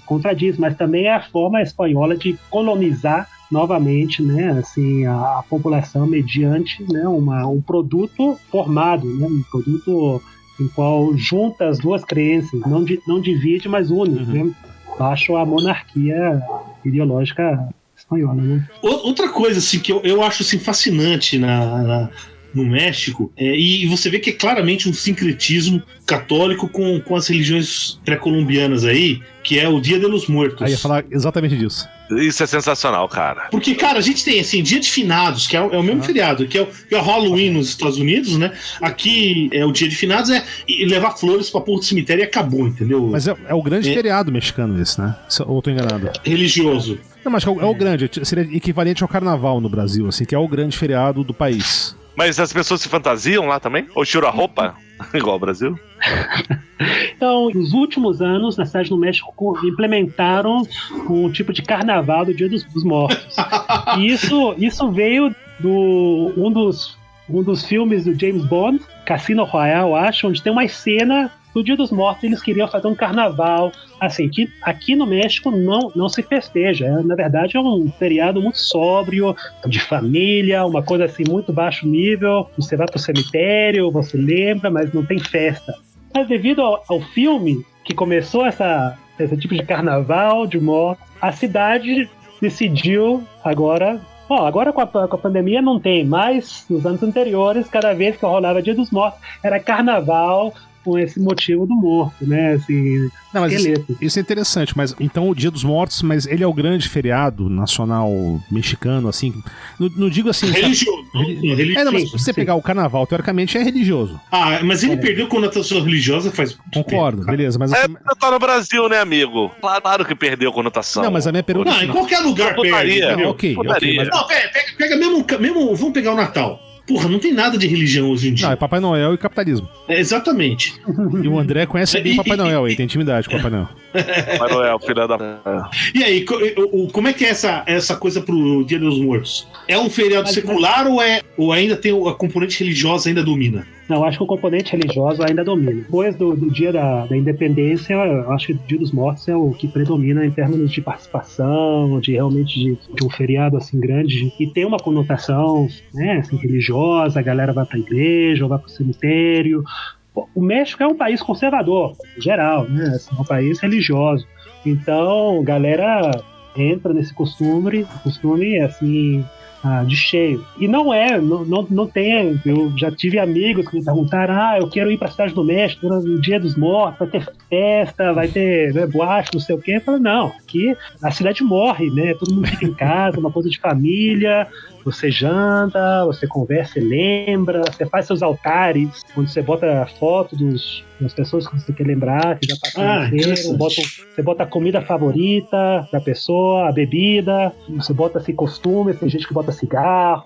contradiz, mas também é a forma espanhola de colonizar novamente, né, assim, a população mediante, né, um produto formado, né, um produto em qual junta as duas crenças, não divide, mas une, né, baixo a monarquia ideológica espanhola, né? Outra coisa assim que eu acho assim fascinante no México, e você vê que é claramente um sincretismo católico com as religiões pré-colombianas aí, que é o Dia de los Muertos. Aí ia falar exatamente disso. Isso é sensacional, cara. Porque, cara, a gente tem, assim, Dia de Finados, que é o mesmo feriado, que é o Halloween nos Estados Unidos, né? Aqui é o Dia de Finados, e levar flores pra porra do cemitério e acabou, entendeu? Mas é o grande feriado mexicano esse, né? Ou tô enganado? Religioso. Não, mas é o grande, seria equivalente ao carnaval no Brasil, assim, que é o grande feriado do país. Mas as pessoas se fantasiam lá também? Ou tiram a roupa? Igual ao Brasil? Então, nos últimos anos, na cidade do México, implementaram um tipo de carnaval do Dia dos Mortos. E isso veio um dos filmes do James Bond, Cassino Royale, acho, onde tem uma cena do Dia dos Mortos. Eles queriam fazer um carnaval, assim, que aqui no México não se festeja. Na verdade, é um feriado muito sóbrio, de família, uma coisa assim, muito baixo nível. Você vai pro cemitério, você lembra, mas não tem festa. Mas devido ao filme, que começou esse tipo de carnaval de morte, a cidade decidiu agora... Bom, agora com a pandemia não tem, mas nos anos anteriores, cada vez que rolava Dia dos Mortos, era carnaval com esse motivo do morto, né? Assim, não, mas isso é interessante, mas então o Dia dos Mortos, mas ele é o grande feriado nacional mexicano, assim. Não digo assim. Religioso. Não, mas se você pegar o carnaval, teoricamente é religioso. Mas ele perdeu conotação religiosa faz. Concordo, beleza. Mas tá no Brasil, né, amigo? Claro que perdeu conotação. Não, mas a minha pergunta. Não, em qualquer lugar perde. Ok. Mas... Não, pega mesmo. Vamos pegar o Natal. Porra, não tem nada de religião hoje em dia. Não, é Papai Noel e capitalismo. Exatamente. E o André conhece bem Papai Noel, ele tem intimidade com o Papai Noel. Papai Noel, filha da... E aí, como é que é essa coisa pro Dia dos Mortos? É um feriado secular ou ainda tem a componente religiosa ainda domina? Não, acho que o componente religioso ainda domina. Depois do dia da independência, eu acho que o Dia dos Mortos é o que predomina em termos de participação, de realmente de um feriado assim grande, e tem uma conotação, né, assim, religiosa, a galera vai pra igreja, ou vai pro cemitério. O México é um país conservador, em geral, né, assim, é um país religioso. Então, a galera entra nesse costume assim, de cheio. E não tem. Eu já tive amigos que me perguntaram: eu quero ir pra Cidade do México no Dia dos Mortos, vai ter festa, vai ter, né, boate, não sei o quê. Eu falo, não, aqui a cidade morre, né? Todo mundo fica em casa, uma coisa de família. Você janta, você conversa e lembra, você faz seus altares, onde você bota a foto das pessoas que você quer lembrar, que já passaram, você bota a comida favorita da pessoa, a bebida, você bota assim, costumes, tem gente que bota cigarro,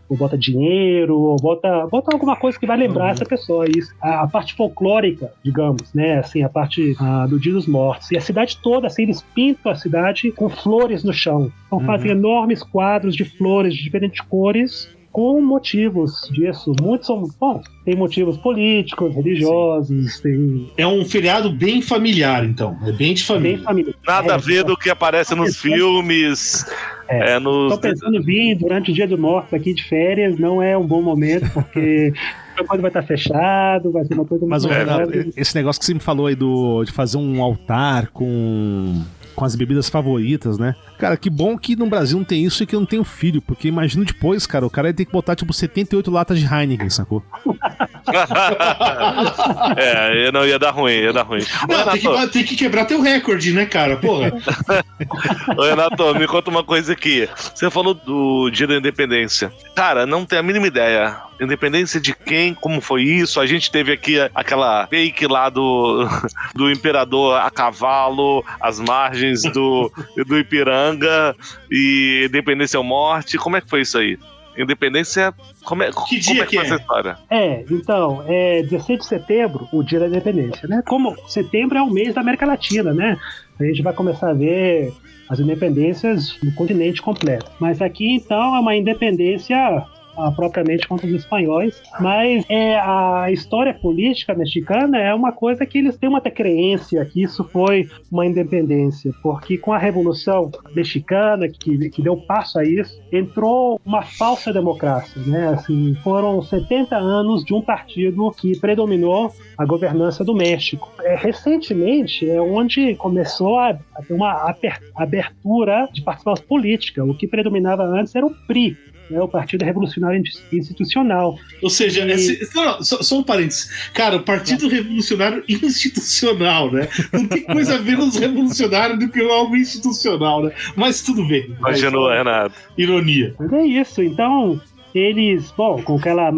ou bota dinheiro, ou bota alguma coisa que vai lembrar essa pessoa. Isso. A parte folclórica, digamos, né, assim, a parte do Dia dos Mortos. E a cidade toda, assim, eles pintam a cidade com flores no chão. Então fazem enormes quadros de flores de diferentes cores com motivos disso. Muitos são... Bom, tem motivos políticos, religiosos, tem... É um feriado bem familiar, então. É bem de família. Bem familiar. Nada a ver do que aparece nos filmes. Estou pensando em vir durante o Dia do Morto aqui de férias, não é um bom momento, porque a coisa vai estar fechado, vai ser uma coisa muito... Mas esse negócio que você me falou aí de fazer um altar com as bebidas favoritas, né? Cara, que bom que no Brasil não tem isso e que eu não tenho filho, porque imagino depois, cara, o cara ia ter que botar, tipo, 78 latas de Heineken, sacou? Não, ia dar ruim. Não, tem que quebrar teu recorde, né, cara? Porra. Ô, Renato, me conta uma coisa aqui. Você falou do Dia da Independência. Cara, não tenho a mínima ideia. Independência de quem? Como foi isso? A gente teve aqui aquela fake lá do imperador a cavalo, as margens do Ipiranga e Independência ou Morte. Como é que foi isso aí? Independência, como é que foi essa história? Então, 16 de setembro, o Dia da Independência, né? Como setembro é o mês da América Latina, né? A gente vai começar a ver as independências no continente completo. Mas aqui, então, é uma independência propriamente contra os espanhóis, mas a história política mexicana é uma coisa que eles têm uma crença que isso foi uma independência, porque com a Revolução Mexicana, que deu passo a isso, entrou uma falsa democracia, né? Assim, foram 70 anos de um partido que predominou a governança do México. Recentemente é onde começou a ter uma abertura de participação política. O que predominava antes era o PRI, né, o Partido Revolucionário Institucional. Ou seja, só um parênteses. Cara, o Partido Revolucionário Institucional, né? Não tem coisa a ver com os revolucionários do que algo institucional, né? Mas tudo bem. Imaginou, Renato. Ironia. Mas é isso. Então, eles, com aquela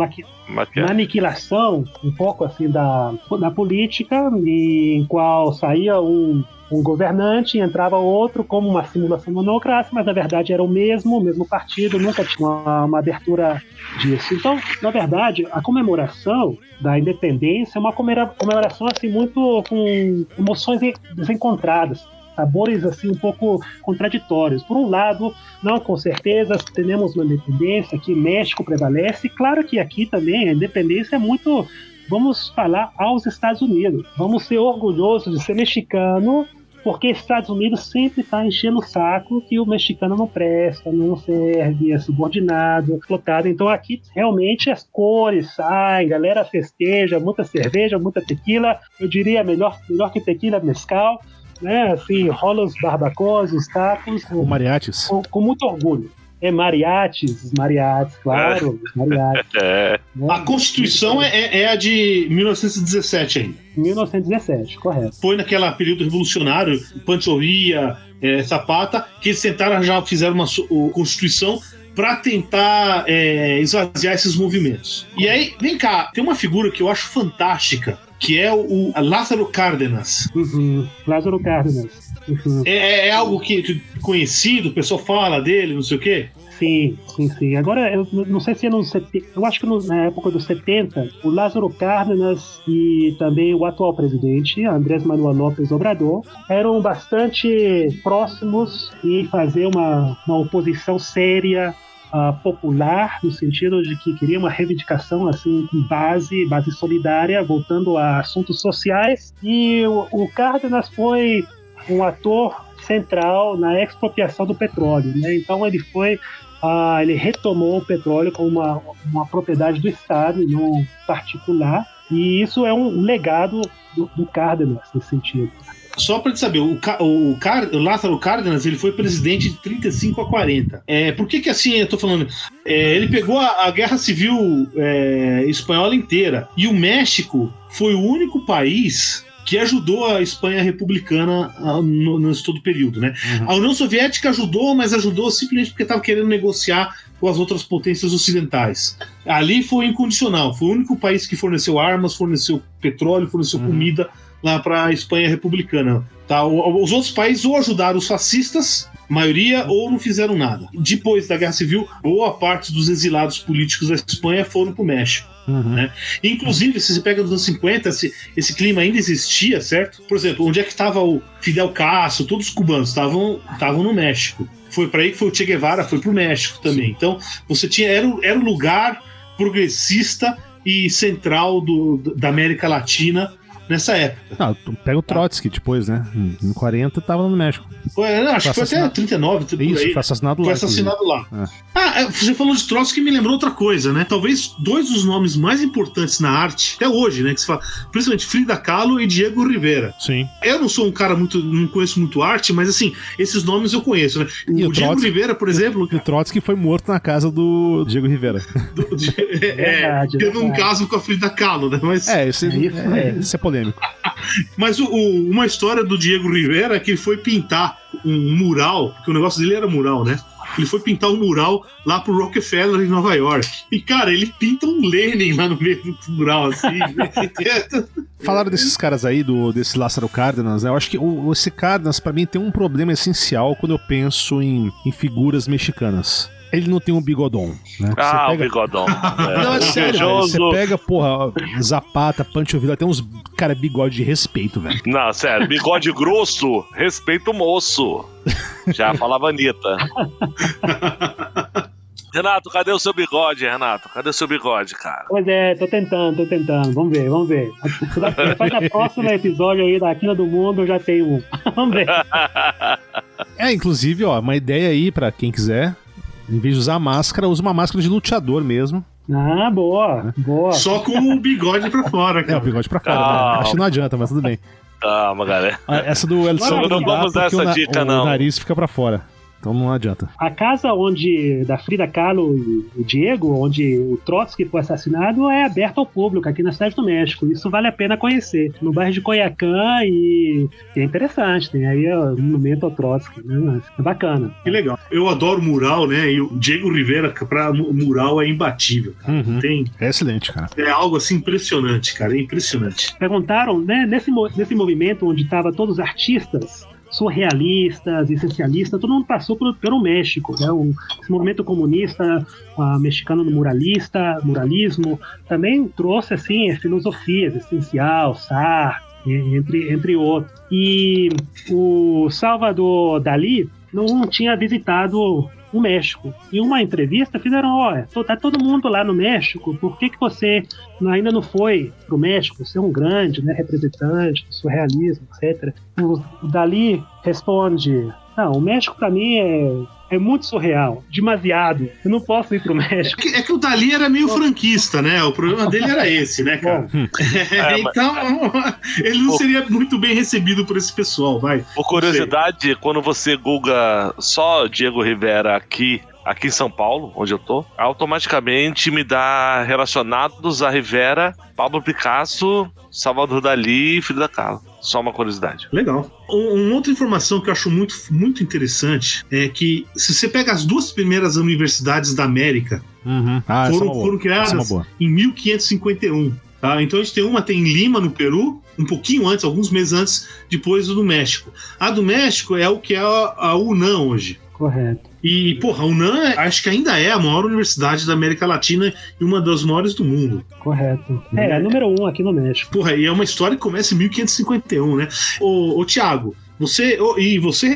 aniquilação um pouco assim da política, em qual saía um governante e entrava outro como uma simulação democrática, mas na verdade era o mesmo partido, nunca tinha uma abertura disso. Então, na verdade, a comemoração da independência é uma comemoração assim, muito com emoções desencontradas, sabores assim um pouco contraditórios. Por um lado, não, com certeza temos uma independência, aqui México prevalece, claro que aqui também a independência é muito, vamos falar aos Estados Unidos, vamos ser orgulhosos de ser mexicano, porque Estados Unidos sempre está enchendo o saco que o mexicano não presta, não serve, é subordinado, explotado. Então aqui realmente as cores saem, galera festeja, muita cerveja, muita tequila, eu diria melhor que tequila, mezcal, né? Assim, rola os barbacoas, os tacos. O mariachis. Com muito orgulho. Mariachis, claro. Mariachis. A Constituição é a de 1917 ainda. 1917, correto. Foi naquele período revolucionário, Pancho Villa, Zapata, que eles fizeram uma Constituição para tentar esvaziar esses movimentos. E aí, vem cá, tem uma figura que eu acho fantástica que é o Lázaro Cárdenas. Lázaro Cárdenas. É algo que conhecido, o pessoal fala dele, não sei o quê? Sim. Agora, eu não sei se eu acho que na época dos 70, o Lázaro Cárdenas e também o atual presidente, Andrés Manuel López Obrador, eram bastante próximos em fazer uma oposição séria, popular, no sentido de que queria uma reivindicação assim, com base solidária, voltando a assuntos sociais. E o Cárdenas foi um ator central na expropriação do petróleo, né? Então ele retomou o petróleo como uma propriedade do Estado e não particular, e isso é um legado do Cárdenas nesse sentido. Só para saber, o Lázaro Cárdenas, ele foi presidente de 35 a 40. Por que assim eu tô falando? Ele pegou a Guerra Civil Espanhola inteira, e o México foi o único país que ajudou a Espanha republicana nesse todo período, né? A União Soviética ajudou, mas ajudou simplesmente porque estava querendo negociar com as outras potências ocidentais. Ali foi incondicional, foi o único país que forneceu armas, forneceu petróleo, forneceu comida lá para a Espanha republicana. Tá? Os outros países ou ajudaram os fascistas, maioria, ou não fizeram nada. Depois da Guerra Civil, boa parte dos exilados políticos da Espanha foram para o México. Né? Inclusive, se você pega nos anos 50, esse clima ainda existia, certo? Por exemplo, onde é que estava o Fidel Castro? Todos os cubanos estavam no México. Foi para aí que foi o Che Guevara, foi para o México também. Sim. Então, você tinha era um lugar progressista e central da América Latina nessa época. Pega o Trotsky depois, né? Em 40 tava no México. Acho que foi até 39. Isso, foi assassinado lá. Foi assassinado lá. Você falou de Trotsky, me lembrou outra coisa, né? Talvez dois dos nomes mais importantes na arte, até hoje, né? Que se fala, principalmente Frida Kahlo e Diego Rivera. Sim. Eu não sou um cara não conheço muito arte, mas assim, esses nomes eu conheço, né? O Diego Rivera, por exemplo. O Trotsky foi morto na casa do Diego Rivera. Teve um caso com a Frida Kahlo, né? Mas, isso é polêmico. Mas uma história do Diego Rivera é que ele foi pintar um mural, porque o negócio dele era mural, né? Ele foi pintar um mural lá pro Rockefeller em Nova York. E, cara, ele pinta um Lenin lá no meio do mural, assim. Falaram desses caras aí, desse Lázaro Cárdenas, né? Eu acho que esse Cárdenas, pra mim, tem um problema essencial quando eu penso em figuras mexicanas. Ele não tem um bigodão, né? O bigodão. Não, é sério, velho. Você pega, Zapata, Pancho Villa, tem uns, cara, bigode de respeito, velho. Não, sério, bigode grosso, respeita o moço. Já falava a Anitta. Renato, cadê o seu bigode, Renato? Cadê o seu bigode, cara? Pois é, tô tentando. Vamos ver. Depois da próxima episódio aí da Quina do Mundo, eu já tenho um. Vamos ver. Inclusive, uma ideia aí pra quem quiser. Em vez de usar máscara, usa uma máscara de luteador mesmo. Boa. Só com o bigode pra fora, cara. O bigode pra fora, né? Acho que não adianta, mas tudo bem. Calma, galera. Essa do Elson não vamos dar essa dica, não. O nariz fica pra fora. Então não adianta. A casa da Frida Kahlo e o Diego, onde o Trotsky foi assassinado, é aberta ao público aqui na Cidade do México. Isso vale a pena conhecer. No bairro de Coyacán, e é interessante. Tem aí o monumento ao Trotsky, né? É bacana. Que legal. Eu adoro mural, né? E o Diego Rivera, pra mural, é imbatível. Cara. É excelente, cara. É algo assim impressionante, cara. É impressionante. Perguntaram, né? Nesse movimento onde estavam todos os artistas surrealistas, essencialistas, todo mundo passou pelo México, né? Esse movimento comunista mexicano no muralismo, também trouxe assim filosofias, essencial, Sartre, entre outros. E o Salvador Dalí não tinha visitado o México. Em uma entrevista fizeram, tá todo mundo lá no México, por que você ainda não foi pro México? Você é um grande, né, representante do surrealismo, etc. O Dalí responde, não, o México pra mim é muito surreal, demasiado. Eu não posso ir pro México. É que o Dalí era meio franquista, né? O problema dele era esse, né, cara? Então, ele não seria muito bem recebido por esse pessoal, vai. Por curiosidade, quando você google só Diego Rivera aqui em São Paulo, onde eu tô, automaticamente me dá relacionados a Rivera, Pablo Picasso, Salvador Dalí e Frida Kahlo. Só uma curiosidade. Legal. Uma outra informação que eu acho muito, muito interessante é que se você pega as duas primeiras universidades da América, foram criadas em 1551. Tá? Então a gente tem em Lima, no Peru, um pouquinho antes, alguns meses antes, depois do México. A do México é o que é a UNAM hoje. Correto. E, porra, a UNAM acho que ainda é a maior universidade da América Latina e uma das maiores do mundo. Correto. É a número 1 aqui no México. Porra, e é uma história que começa em 1551, né? Ô Tiago, você,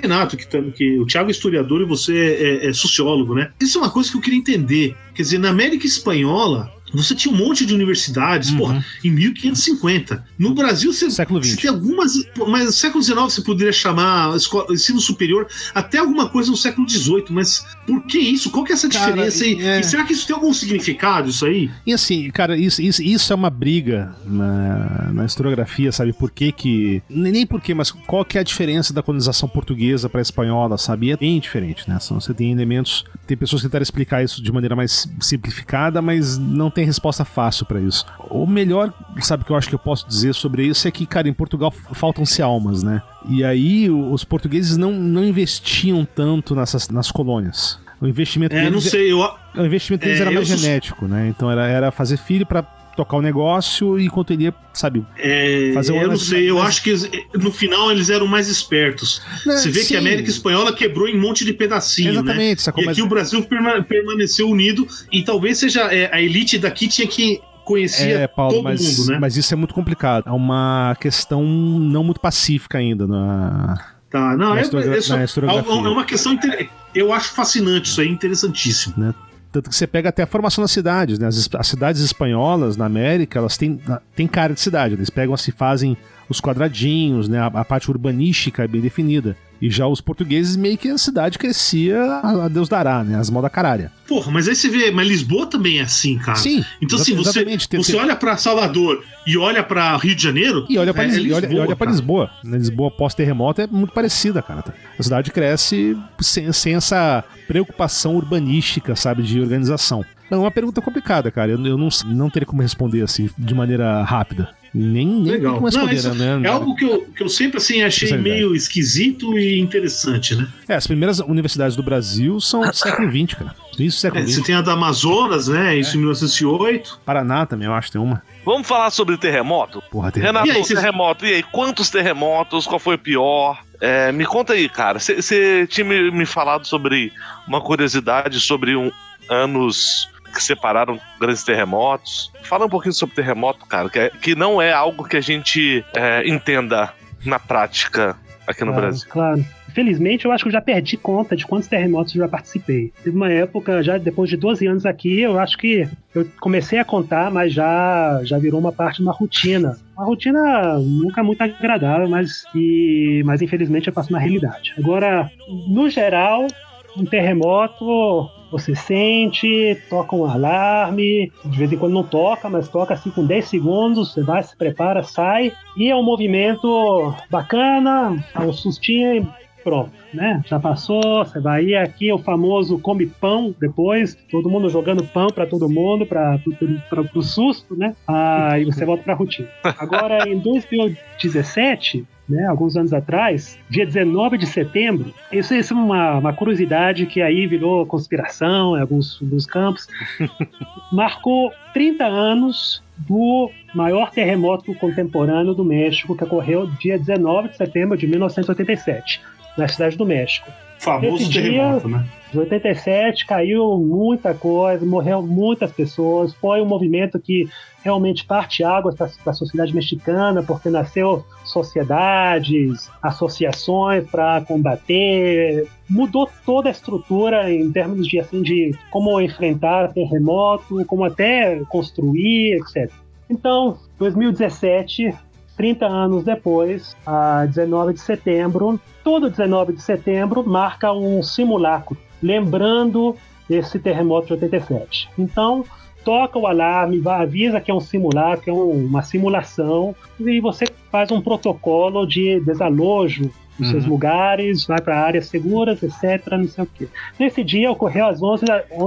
Renato, que o Tiago é historiador e você é sociólogo, né? Isso é uma coisa que eu queria entender. Quer dizer, na América Espanhola, você tinha um monte de universidades, porra, em 1550. No Brasil, século XX. Você tem algumas. Mas no século XIX você poderia chamar ensino superior até alguma coisa no século XVIII. Mas por que isso? Qual que é essa diferença aí? E será que isso tem algum significado, isso aí? E assim, cara, isso é uma briga na historiografia, sabe? Por que. Nem por quê, mas qual que é a diferença da colonização portuguesa para a espanhola, sabe? É bem diferente, né? Você tem elementos. Tem pessoas que tentaram explicar isso de maneira mais simplificada, mas não tem resposta fácil pra isso. O melhor, sabe, que eu acho que eu posso dizer sobre isso é que, cara, em Portugal faltam-se almas, né? E aí os portugueses não investiam tanto nas colônias. O investimento deles, o investimento deles era mais genético, né? Então era fazer filho pra tocar o negócio e enquanto ele ia, sabe, fazer eu não sei, eu acho que no final eles eram mais espertos. Você vê que a América Espanhola quebrou em um monte de pedacinho, exatamente, né? E aqui o Brasil permaneceu unido e talvez seja a elite daqui tinha que conhecer Paulo, todo mundo, né? Mas isso é muito complicado. É uma questão não muito pacífica ainda Tá, não, é uma questão eu acho fascinante isso aí, interessantíssimo, né? Tanto que você pega até a formação das cidades, né? As cidades espanholas na América, elas têm cara de cidade. Eles pegam assim, fazem os quadradinhos, né? A parte urbanística é bem definida. E já os portugueses, meio que a cidade crescia a Deus dará, né? As mãos da caralha. Porra, mas aí você vê, mas Lisboa também é assim, cara. Sim. Então, assim, você olha pra Salvador e olha pra Rio de Janeiro. E olha pra Lisboa. Lisboa pós-terremoto é muito parecida, cara. A cidade cresce sem essa preocupação urbanística, sabe, de organização. É uma pergunta complicada, cara. Eu não teria como responder assim, de maneira rápida. Nem tem como responder, né? É algo que eu sempre assim, achei meio esquisito e interessante, né? As primeiras universidades do Brasil são do século XX, cara. Isso, século XX. Você tem a da Amazonas, né? Isso em 1908. Paraná também, eu acho, tem uma. Vamos falar sobre terremoto? Porra, Renato, terremoto. E aí, quantos terremotos? Qual foi o pior? Me conta aí, cara. Você tinha me falado sobre uma curiosidade sobre anos que separaram grandes terremotos. Fala um pouquinho sobre terremoto, cara, que não é algo que a gente entenda na prática aqui no Brasil. Claro. Infelizmente, eu acho que eu já perdi conta de quantos terremotos eu já participei. Teve uma época, já depois de 12 anos aqui, eu acho que eu comecei a contar, mas já virou uma parte de uma rotina. Uma rotina nunca muito agradável, mas infelizmente eu passo na realidade. Agora, no geral, um terremoto, você sente, toca um alarme, de vez em quando não toca, mas toca assim com 10 segundos, você vai, se prepara, sai, e é um movimento bacana, dá um sustinho e pronto, né? Já passou, você vai ir aqui, o famoso come pão depois, todo mundo jogando pão pra todo mundo, pro susto, né? E você volta pra rotina. Agora, em 2017... né, alguns anos atrás, dia 19 de setembro, isso é uma curiosidade que aí virou conspiração em alguns campos, marcou 30 anos do maior terremoto contemporâneo do México, que ocorreu dia 19 de setembro de 1987, na cidade do México. Famoso terremoto, né? Em 87 caiu muita coisa, morreu muitas pessoas, foi um movimento que realmente parte águas para a sociedade mexicana, porque nasceu sociedades, associações para combater, mudou toda a estrutura em termos de como enfrentar terremoto, como até construir, etc. Então, 2017, 30 anos depois, a 19 de setembro, todo 19 de setembro marca um simulacro, lembrando esse terremoto de 87. Então, toca o alarme, avisa que é um simulacro, que é uma simulação, e você faz um protocolo de desalojo dos seus lugares, vai para áreas seguras, etc, não sei o quê. Nesse dia ocorreu às 11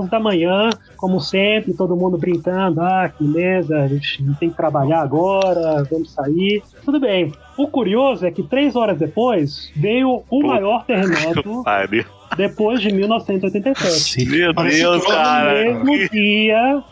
da manhã, como sempre, todo mundo brincando, que beleza, a gente não tem que trabalhar agora, vamos sair. Tudo bem. O curioso é que 3 horas depois veio o maior terremoto depois de 1987. Meu Deus, No cara. mesmo dia,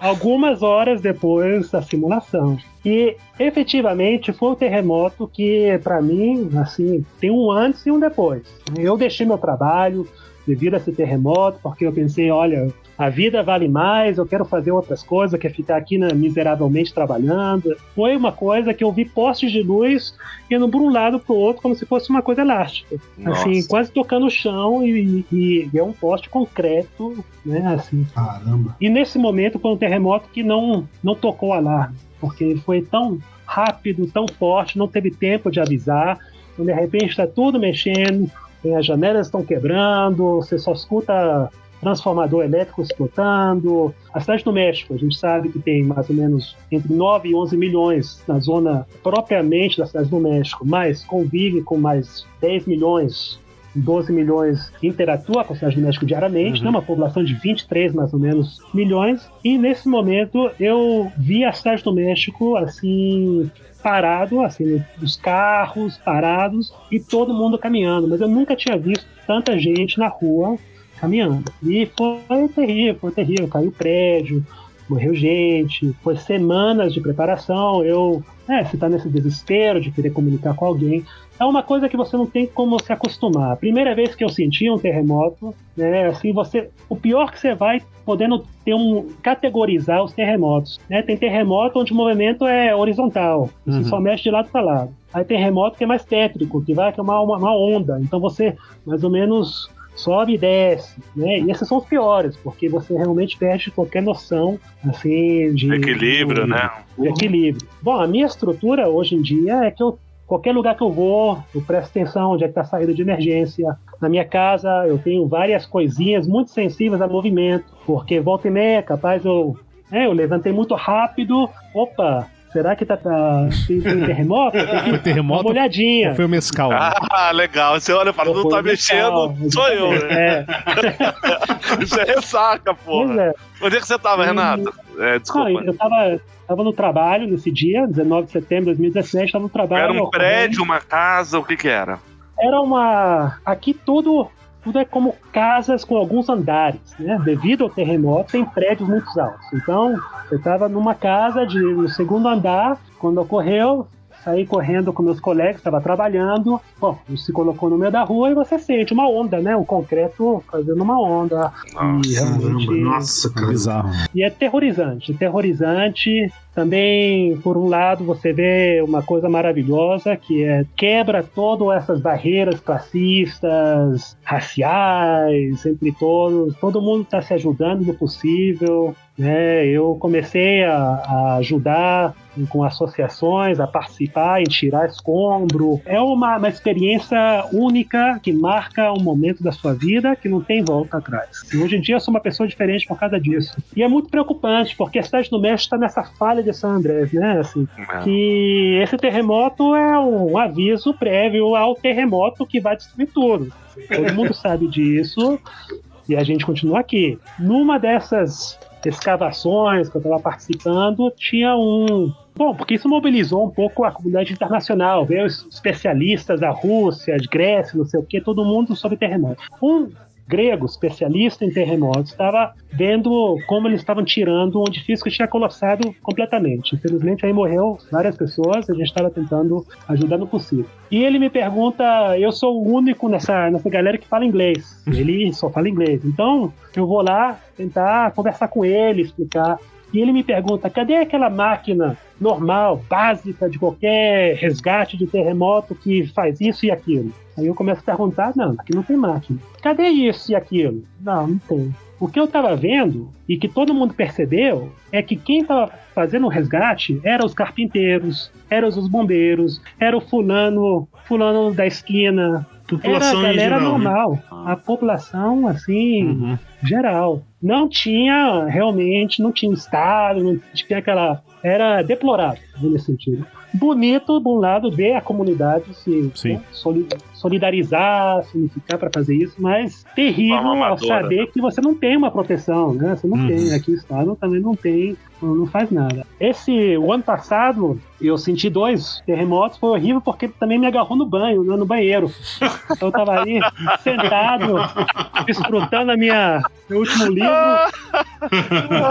algumas horas depois da simulação. E, efetivamente, foi um terremoto que, para mim, assim, tem um antes e um depois. Eu deixei meu trabalho devido a esse terremoto, porque eu pensei, olha, a vida vale mais, eu quero fazer outras coisas, quero ficar aqui miseravelmente trabalhando. Foi uma coisa que eu vi postes de luz indo para um lado para o outro, como se fosse uma coisa elástica. Nossa. Assim, quase tocando o chão e é um poste concreto, né, assim. Caramba. E nesse momento foi um terremoto que não tocou o alarme, porque foi tão rápido, tão forte, não teve tempo de avisar. Então, de repente está tudo mexendo, as janelas estão quebrando, você só escuta transformador elétrico explotando. A cidade do México, a gente sabe que tem mais ou menos entre 9 e 11 milhões na zona propriamente da cidade do México, mas convive com mais 10 milhões, 12 milhões que interatua com a cidade do México diariamente, né? Uma população de 23 mais ou menos milhões. E nesse momento eu vi a cidade do México assim parado, assim, os carros parados e todo mundo caminhando, mas eu nunca tinha visto tanta gente na rua caminhando. E foi terrível, caiu prédio, morreu gente, foi semanas de preparação. Você tá nesse desespero de querer comunicar com alguém, é uma coisa que você não tem como se acostumar. A primeira vez que eu senti um terremoto, né, assim, o pior que você vai podendo categorizar os terremotos, né? Tem terremoto onde o movimento é horizontal, você só mexe de lado para lado. Aí tem terremoto que é mais tétrico, que é uma onda, então você mais ou menos sobe e desce, né? E esses são os piores, porque você realmente perde qualquer noção, assim, de equilíbrio, né? De equilíbrio. Bom, a minha estrutura hoje em dia é que qualquer lugar que eu vou, eu presto atenção onde é que está a saída de emergência. Na minha casa, eu tenho várias coisinhas muito sensíveis a movimento, porque volta e meia, capaz eu levantei muito rápido, opa, será que tem terremoto? Tem que dar uma olhadinha. Foi o mescal. Ah, legal. Você olha e fala, não tá mexendo, sou eu, né? Isso é ressaca, porra. Onde é que você tava, Renato? Desculpa. Não, eu tava no trabalho nesse dia, 19 de setembro de 2017, tava no trabalho. Era um prédio, uma casa, o que era? Era aqui tudo é como casas com alguns andares, né? Devido ao terremoto, tem prédios muito altos. Então, eu estava numa casa no segundo andar, quando ocorreu, saí correndo com meus colegas, estava trabalhando, se colocou no meio da rua e você sente uma onda, né? O concreto fazendo uma onda. Nossa, cara. Bizarro. E é terrorizante. Também, por um lado, você vê uma coisa maravilhosa, que quebra todas essas barreiras classistas, raciais, entre todos. Todo mundo está se ajudando no possível, né? Eu comecei a ajudar com associações, a participar em tirar escombro. É uma experiência única que marca um momento da sua vida que não tem volta atrás. E hoje em dia eu sou uma pessoa diferente por causa disso. E é muito preocupante, porque a cidade do México está nessa falha de San Andrés, né? Assim, que esse terremoto é um aviso prévio ao terremoto que vai destruir tudo. Todo mundo sabe disso e a gente continua aqui. Numa dessas escavações que eu estava participando, tinha porque isso mobilizou um pouco a comunidade internacional, veio os especialistas da Rússia, de Grécia, não sei o que, todo mundo sobre terremoto. Um grego, especialista em terremotos, estava vendo como eles estavam tirando um edifício que tinha colapsado completamente. Infelizmente, aí morreu várias pessoas, a gente estava tentando ajudar no possível. E ele me pergunta, eu sou o único nessa galera que fala inglês. Ele só fala inglês. Então, eu vou lá tentar conversar com ele, explicar. E ele me pergunta, cadê aquela máquina normal, básica, de qualquer resgate de terremoto que faz isso e aquilo? Aí eu começo a perguntar, não, aqui não tem máquina. Cadê isso e aquilo? Não tem. O que eu estava vendo, e que todo mundo percebeu, é que quem estava fazendo o resgate eram os carpinteiros, eram os bombeiros, era o fulano da esquina. Era a galera normal, né? A população, assim, geral. Não tinha Estado, não tinha era deplorável. nesse sentido. Bonito, de um lado, ver a comunidade se solidarizar, se unificar para fazer isso, mas terrível ao saber que você não tem uma proteção, né? Você não tem, aqui o Estado também não tem, não faz nada. O ano passado, eu senti 2 terremotos, foi horrível porque também me agarrou no banho, no banheiro. Então eu tava ali, sentado, desfrutando meu último livro,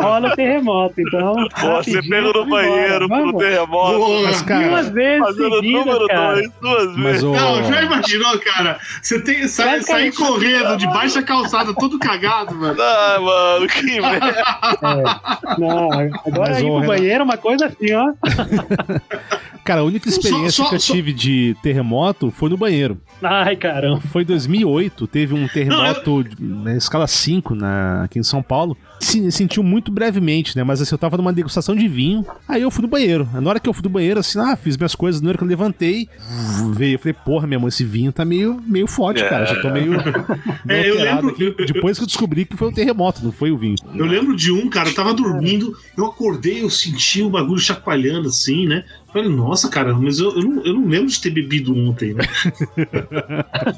rola o terremoto, então... Você pegou no banheiro pro terremoto. Mas, cara, 2 vezes seguidas, cara. 2 vezes. Não, já imaginou, cara? Você sair correndo de baixa calçada, todo cagado, mano. Ah, mano, que merda. Não, agora ir pro banheiro é uma coisa assim, ó. Cara, a única experiência que eu tive de terremoto foi no banheiro. Ai, caramba. Foi em 2008, teve um terremoto na escala 5 aqui em São Paulo. Sentiu muito brevemente, né? Mas assim, eu tava numa degustação de vinho, aí eu fui no banheiro. Na hora que eu fui no banheiro, assim, fiz minhas coisas, na hora que eu levantei, eu falei, porra, meu irmão, esse vinho tá meio forte, cara. Já tô meio alterado aqui. Depois que eu descobri que foi o terremoto, não foi o vinho. Eu lembro de cara, eu tava dormindo, eu acordei, eu senti o bagulho chacoalhando assim, né? Falei, nossa, cara, mas eu não lembro de ter bebido ontem, né?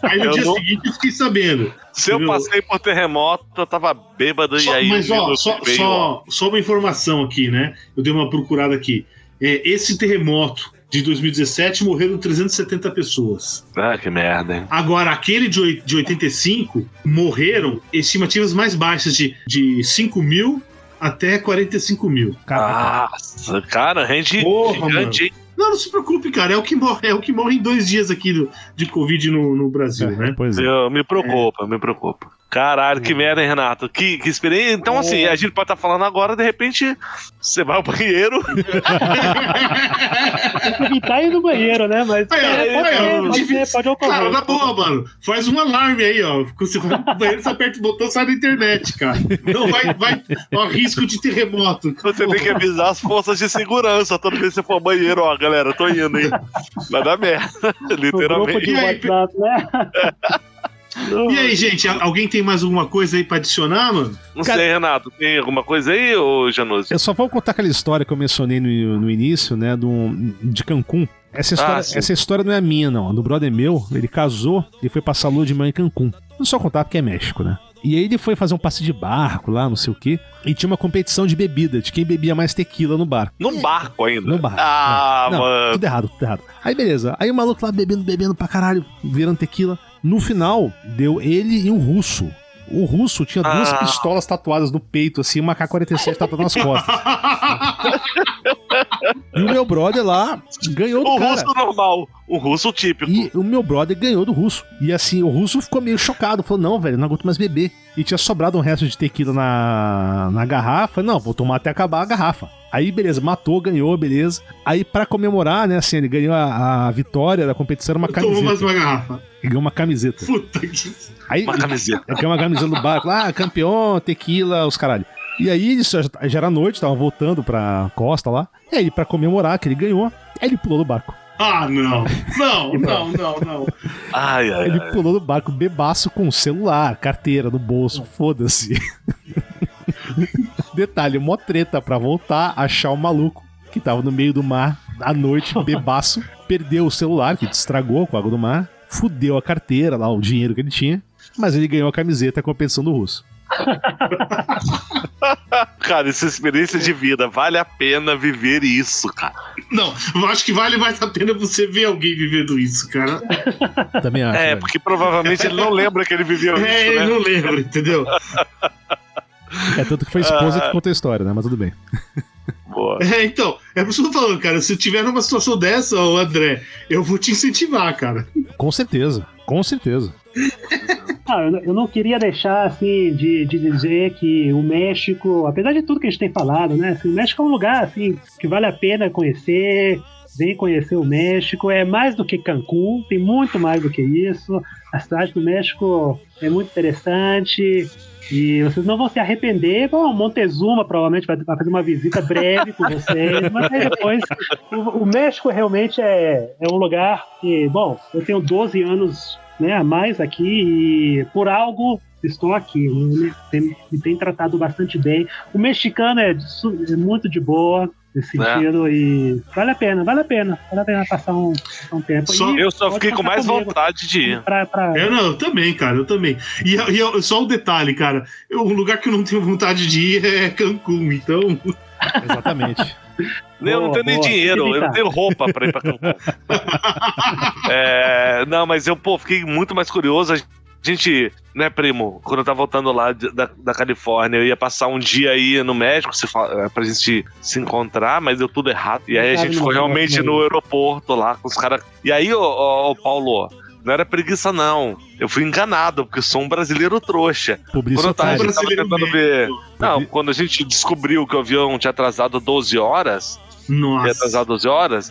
Aí no dia seguinte eu fiquei sabendo. Se eu passei por terremoto, eu tava bêbado e aí... Mas só uma informação aqui, né? Eu dei uma procurada aqui. Esse terremoto de 2017 morreram 370 pessoas. Ah, que merda, hein? Agora, aquele de 85 morreram estimativas mais baixas de 5 mil até 45 mil. Nossa, cara, rende gigante, hein? Não se preocupe, cara. É o que morre em 2 dias aqui de Covid no Brasil, né? Pois é. Me preocupa. Caralho, que merda, hein, Renato? Que experiência. Então, assim, a gente pode estar falando agora, de repente, você vai ao banheiro. Evitar ir no banheiro, né? Mas pode ocorrer. Cara, na boa, mano. Faz um alarme aí, ó. Quando você vai pro banheiro, você aperta o botão e sai na internet, cara. Não vai ó, risco de terremoto. Você tem que avisar as forças de segurança toda vez que você for ao banheiro, ó, galera, tô indo, hein? Vai dar merda. Literalmente. De WhatsApp, né? E aí, gente, alguém tem mais alguma coisa aí pra adicionar, mano? Não sei, Renato, tem alguma coisa aí, ô Januzzi? Eu só vou contar aquela história que eu mencionei no início, né, de Cancún. Essa história não é minha, não. Do brother meu, ele casou e foi passar a lua de mel em Cancún. Não só contar porque é México, né? E aí ele foi fazer um passeio de barco lá, não sei o quê, e tinha uma competição de bebida, de quem bebia mais tequila no barco. No barco ainda? No barco. Não, mano. Tudo errado. Aí beleza. Aí o maluco lá bebendo pra caralho, virando tequila. No final, deu ele e um russo. O russo tinha 2 pistolas tatuadas no peito, assim, uma K-47 tatuada nas costas. E o meu brother lá ganhou do cara. O russo normal, o russo típico. E o meu brother ganhou do russo. E assim, o russo ficou meio chocado. Falou, não, velho, não aguento mais beber. E tinha sobrado um resto de tequila na garrafa. Não, vou tomar até acabar a garrafa. Aí, beleza, matou, ganhou, beleza. Aí, pra comemorar, né, assim, ele ganhou a vitória da competição, era uma camiseta. Tomou mais uma garrafa. Ele ganhou uma camiseta. Puta que... Aí, uma camiseta. Ele ganhou uma camiseta no barco. Campeão, tequila, os caralho. E aí, isso já era noite, tava voltando pra costa lá. E aí, pra comemorar que ele ganhou, aí ele pulou do barco. Ah, não. Não. Ai. Ele pulou do barco bebaço com celular, carteira no bolso, foda-se. Detalhe, mó treta pra voltar, achar o maluco que tava no meio do mar, à noite, bebaço, perdeu o celular, que estragou com a água do mar, fudeu a carteira lá, o dinheiro que ele tinha, mas ele ganhou a camiseta com a competição do russo. Cara, essa experiência de vida, vale a pena viver isso, cara. Não, eu acho que vale mais a pena você ver alguém vivendo isso, cara. Também acho. É, porque provavelmente ele não lembra que ele viveu isso, né? Ele não lembra, entendeu? Tanto que foi a esposa que contou a história, né? Mas tudo bem. Boa. Então, é por isso que eu tô falando, cara. Se eu tiver numa situação dessa, ô André, eu vou te incentivar, cara. Com certeza. Eu não queria deixar, assim, de dizer que o México, apesar de tudo que a gente tem falado, né? Assim, o México é um lugar, assim, que vale a pena conhecer. Vem conhecer o México. É mais do que Cancún, tem muito mais do que isso. A cidade do México é muito interessante. E vocês não vão se arrepender. Bom, Montezuma provavelmente vai fazer uma visita breve com vocês, mas aí depois o México realmente é um lugar que, bom, eu tenho 12 anos, né, a mais aqui, e por algo estou aqui. Me tem tratado bastante bem. O mexicano é muito de boa nesse sentido e vale a pena passar um tempo. Eu só fiquei com mais vontade de ir. Eu também, cara, eu também. E só um detalhe, cara, o lugar que eu não tenho vontade de ir é Cancún, então... Exatamente. Eu não tenho nem dinheiro, eu não tenho roupa pra ir pra Cancún. Não, mas eu, fiquei muito mais curioso. A gente, né, primo, quando eu tava voltando lá da Califórnia, eu ia passar um dia aí no México pra gente se encontrar, mas deu tudo errado. E aí a gente foi realmente no aeroporto lá com os caras. E aí, ô Paulo, não era preguiça, não. Eu fui enganado, porque eu sou um brasileiro trouxa. Quando eu tava tentando ver. Não, quando a gente descobriu que o avião tinha atrasado 12 horas. Nossa. Ia atrasar 12 horas,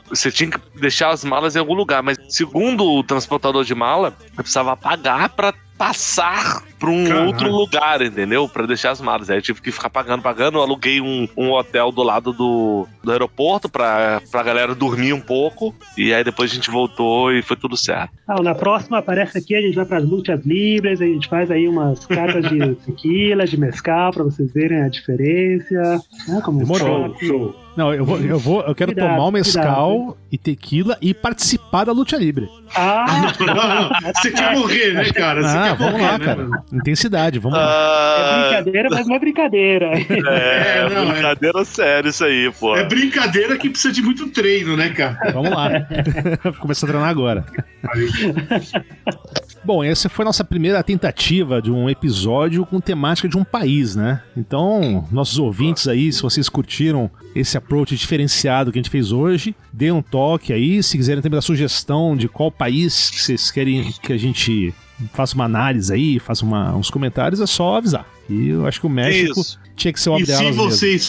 você tinha que deixar as malas em algum lugar, mas segundo o transportador de mala, eu precisava pagar pra passar pra um outro lugar, entendeu? Pra deixar as malas. Aí eu tive que ficar pagando. Eu aluguei um hotel do lado do aeroporto pra galera dormir um pouco. E aí depois a gente voltou e foi tudo certo. Na próxima aparece aqui, a gente vai pras lutas livres, a gente faz aí umas cartas de tequila, de mezcal, pra vocês verem a diferença. Demorou. Show. Não, eu quero tomar o mezcal e tequila e participar da luta livre. Não. Você quer morrer, né, cara? Vamos lá, cara. Intensidade, vamos lá. É brincadeira, mas não é brincadeira. Brincadeira séria isso aí, pô. É brincadeira que precisa de muito treino, né, cara? Vamos lá. Começar a treinar agora. Bom, essa foi a nossa primeira tentativa de um episódio com temática de um país, né? Então, nossos ouvintes aí, se vocês curtiram esse approach diferenciado que a gente fez hoje, dê um toque aí. Se quiserem também dar sugestão de qual país que vocês querem que a gente faça uma análise aí, faça uns comentários, é só avisar. E eu acho que o México tinha que ser o E se vocês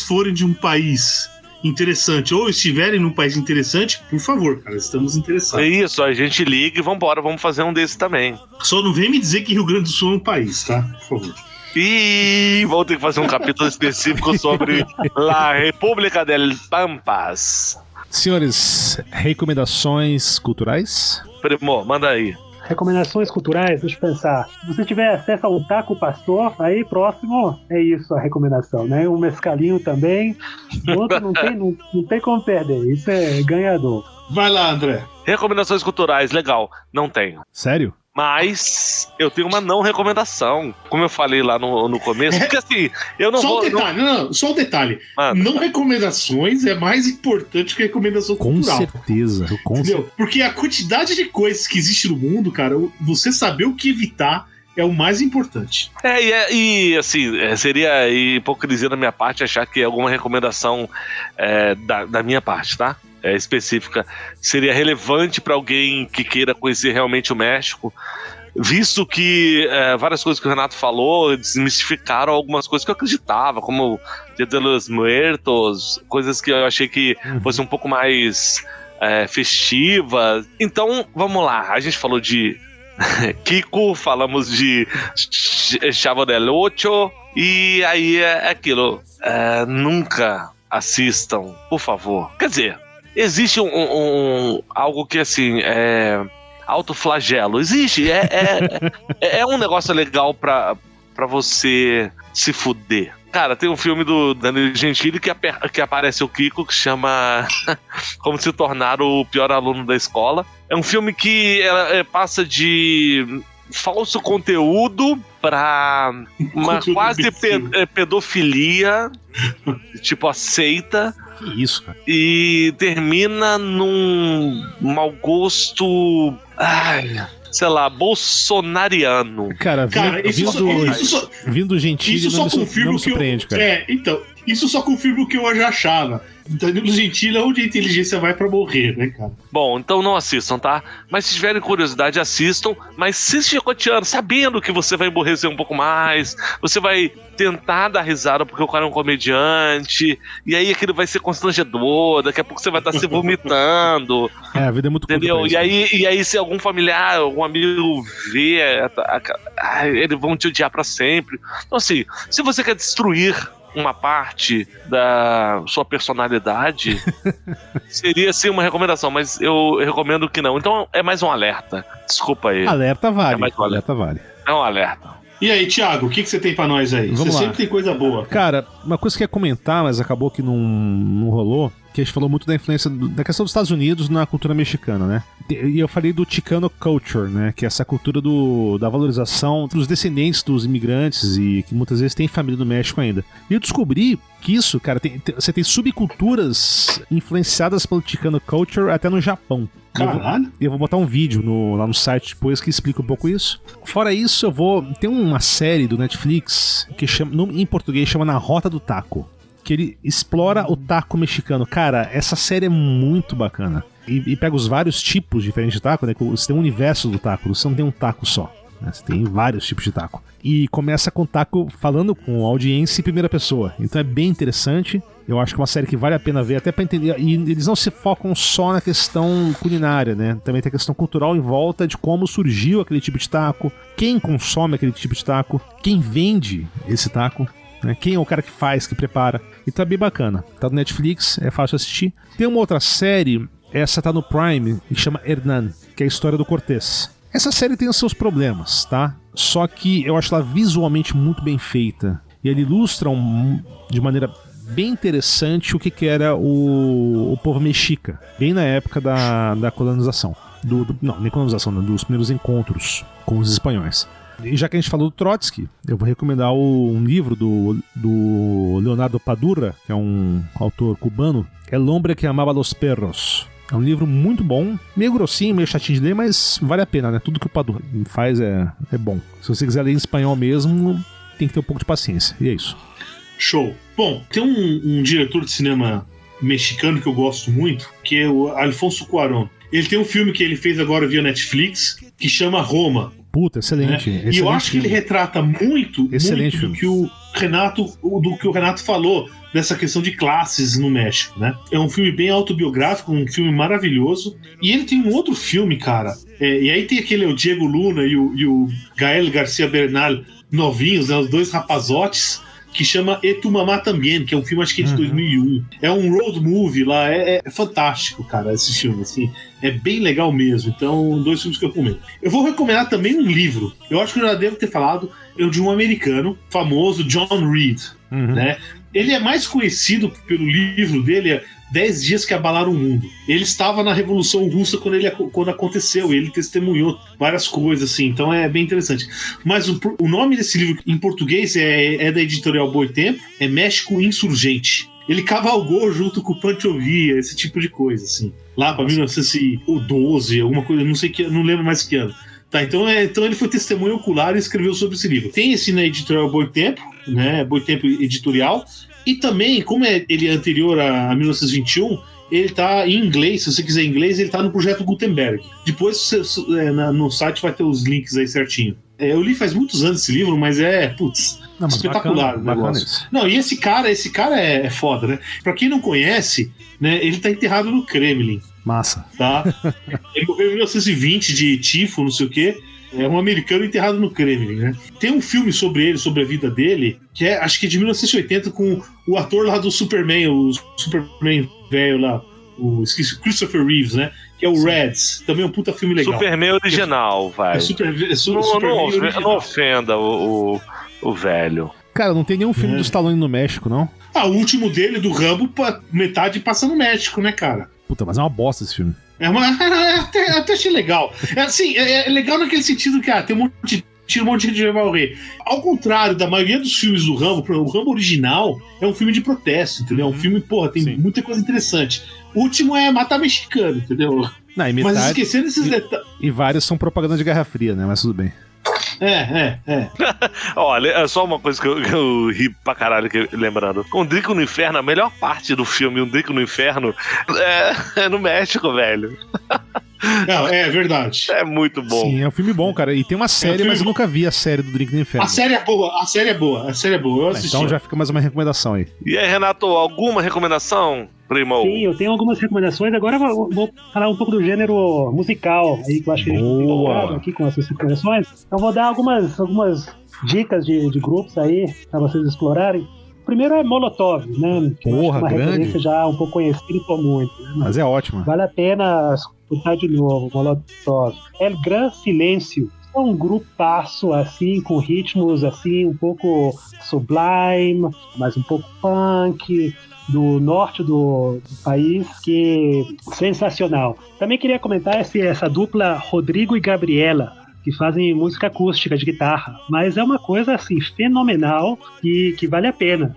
forem de um país interessante, ou estiverem num país interessante, por favor, cara, estamos interessados. É isso, a gente liga e vambora, vamos fazer um desse também. Só não vem me dizer que Rio Grande do Sul é um país, tá? Por favor. E vou ter que fazer um capítulo específico sobre La República del Pampas. Senhores, recomendações culturais? Primo, manda aí. Recomendações culturais, deixa eu pensar. Se você tiver acesso ao Taco Pastor, aí próximo é isso a recomendação, né? Um mescalinho também. Outro não tem como perder. Isso é ganhador. Vai lá, André. Recomendações culturais, legal. Não tenho. Sério? Mas eu tenho uma não recomendação, como eu falei lá no começo, porque assim, eu não vou... Só um detalhe. Não recomendações é mais importante que recomendação cultural. Com certeza. Entendeu? Porque a quantidade de coisas que existe no mundo, cara, você saber o que evitar é o mais importante. E assim, seria hipocrisia da minha parte achar que alguma recomendação da minha parte, tá? Específica, seria relevante para alguém que queira conhecer realmente o México, visto que várias coisas que o Renato falou desmistificaram algumas coisas que eu acreditava, como Dia de los Muertos, coisas que eu achei que fosse um pouco mais festivas. Então, vamos lá, a gente falou de Kiko, falamos de Chavo del Ocho, e aí é aquilo, nunca assistam, por favor. Quer dizer, existe algo que assim autoflagelo. Existe. É um negócio legal pra você se fuder. Cara, tem um filme do Danilo Gentili que aparece o Kiko, que chama Como Se Tornar o Pior Aluno da Escola. É um filme que passa de falso conteúdo pra uma quase pedofilia, tipo, aceita. Que isso, cara? E termina num mau gosto, sei lá, bolsonariano. Cara, vindo Gentili, isso só confirma não me surpreende, cara. Então, isso só confirma o que eu já achava. Danilo Gentili é onde a inteligência vai pra morrer, né, cara? Bom, então não assistam, tá? Mas se tiverem curiosidade, assistam. Mas se chicoteando, sabendo que você vai emborrecer um pouco mais, você vai tentar dar risada porque o cara é um comediante, e aí aquilo vai ser constrangedor, daqui a pouco você vai estar se vomitando. A vida é muito curta. Entendeu? E aí se algum familiar, algum amigo vê, eles vão te odiar pra sempre. Então assim, se você quer destruir uma parte da sua personalidade, seria sim uma recomendação, mas eu recomendo que não. Então é mais um alerta. Desculpa aí. Alerta vale. É mais um alerta vale. É um alerta. E aí, Thiago, o que você tem pra nós aí? Vamos Você lá. sempre tem coisa boa. Cara, uma coisa que eu ia comentar, mas acabou que não rolou, que a gente falou muito da influência da questão dos Estados Unidos na cultura mexicana, né? E eu falei do Chicano Culture, né? Que é essa cultura da valorização dos descendentes dos imigrantes e que muitas vezes tem família no México ainda. E eu descobri que isso, cara, você tem subculturas influenciadas pelo Chicano Culture até no Japão. Caralho. Eu vou botar um vídeo lá no site depois que explica um pouco isso. Fora isso, tem uma série do Netflix que em português chama Na Rota do Taco, que ele explora o taco mexicano. Cara, essa série é muito bacana. E pega os vários tipos diferentes de taco, né? Você tem um universo do taco, você não tem um taco só, né? Você tem vários tipos de taco. E começa com o taco falando com a audiência em primeira pessoa. Então é bem interessante. Eu acho que é uma série que vale a pena ver, até pra entender. E eles não se focam só na questão culinária, né? Também tem a questão cultural em volta de como surgiu aquele tipo de taco, quem consome aquele tipo de taco, quem vende esse taco, né? Quem é o cara que faz, que prepara. Então é bem bacana. Tá no Netflix, é fácil assistir. Tem uma outra série, essa tá no Prime, que chama Hernán, que é a história do Cortés. Essa série tem os seus problemas, tá? Só que eu acho ela visualmente muito bem feita. E ele ilustra de maneira bem interessante o que era o povo mexica, bem na época da colonização. Não, nem colonização, né? Dos primeiros encontros com os espanhóis. E já que a gente falou do Trotsky, eu vou recomendar um livro do Leonardo Padura, que é um autor cubano, El hombre que amaba los perros. É um livro muito bom, meio grossinho, meio chatinho de ler, mas vale a pena, né? Tudo que o Padura faz é bom. Se você quiser ler em espanhol mesmo, tem que ter um pouco de paciência, e é isso. Show. Bom, tem um diretor de cinema mexicano que eu gosto muito, que é o Alfonso Cuarón. Ele tem um filme que ele fez agora via Netflix, que chama Roma. Puta, excelente. Né? E eu acho que ele retrata muito do que o Renato falou dessa questão de classes no México, né? É um filme bem autobiográfico, um filme maravilhoso. E ele tem um outro filme, cara. E aí tem o Diego Luna e o Gael García Bernal novinhos, né? Os dois rapazotes, que chama E Tu Mamá Também, que é um filme, acho que é de 2001. É um road movie lá, é fantástico, cara, esse filme, assim. É bem legal mesmo. Então, 2 filmes que eu recomendo. Eu vou recomendar também um livro. Eu acho que eu já devo ter falado, de um americano famoso, John Reed, né? Ele é mais conhecido pelo livro dele, 10 Dias que Abalaram o Mundo. Ele estava na Revolução Russa quando aconteceu, e ele testemunhou várias coisas, assim, então é bem interessante. Mas o nome desse livro em português é da editorial Boitempo, é México Insurgente. Ele cavalgou junto com o Pancho Villa, esse tipo de coisa, assim. Lá para 1912, alguma coisa, não lembro mais que ano. Tá, então ele foi testemunho ocular e escreveu sobre esse livro. Tem esse na editorial Boitempo, né? Boitempo Editorial. E também, como ele é anterior a 1921, ele tá em inglês. Se você quiser inglês, ele tá no projeto Gutenberg. Depois no site vai ter os links aí certinho. Eu li faz muitos anos esse livro, mas espetacular o negócio. Não, e esse cara é foda, né? Pra quem não conhece, né, ele tá enterrado no Kremlin. Massa. Tá? Ele morreu em 1920 de tifo, não sei o quê. É um americano enterrado no Kremlin, né? Tem um filme sobre ele, sobre a vida dele, que acho que é de 1980, com o ator lá do Superman, o Superman velho lá, esqueci, Christopher Reeves, né? Que é o Reds. Também é um puta filme legal. Superman original, vai. Não ofenda o velho. Cara, não tem nenhum filme do Stallone no México, não? O último dele, do Rambo, metade passa no México, né, cara? Puta, mas é uma bosta esse filme. Até achei legal. É legal naquele sentido que tem um monte de gente vai morrer. Ao contrário da maioria dos filmes do Rambo, o Rambo original é um filme de protesto, entendeu? É um filme, tem muita coisa interessante. O último é matar mexicano, entendeu? Não, mas esquecendo esses detalhes. E vários são propaganda de Guerra Fria, né? Mas tudo bem. Olha, é só uma coisa que eu ri pra caralho lembrando. Um Drico no Inferno, a melhor parte do filme Um Drico no Inferno é no México, velho. Não, é verdade. É muito bom. Sim, é um filme bom, cara. E tem uma série, mas eu nunca vi a série do Drink no Inferno. A série é boa. Eu assisti. Então já fica mais uma recomendação aí. E aí, Renato, alguma recomendação, primo? Sim, eu tenho algumas recomendações. Agora eu vou falar um pouco do gênero musical, aí que eu acho que a gente tem colocado aqui com essas recomendações. Então vou dar algumas dicas de grupos aí pra vocês explorarem. primeiro é Molotov, né? Que eu acho Porra, uma grande. referência já um pouco conhecida por muito, né? Mas é ótima. Vale a pena escutar de novo, Molotov. El Gran Silêncio. É um grupaço, assim, com ritmos, assim, um pouco sublime, mas um pouco punk, do norte do país, que sensacional. Também queria comentar essa dupla Rodrigo e Gabriela, que fazem música acústica de guitarra, mas é uma coisa assim fenomenal que vale a pena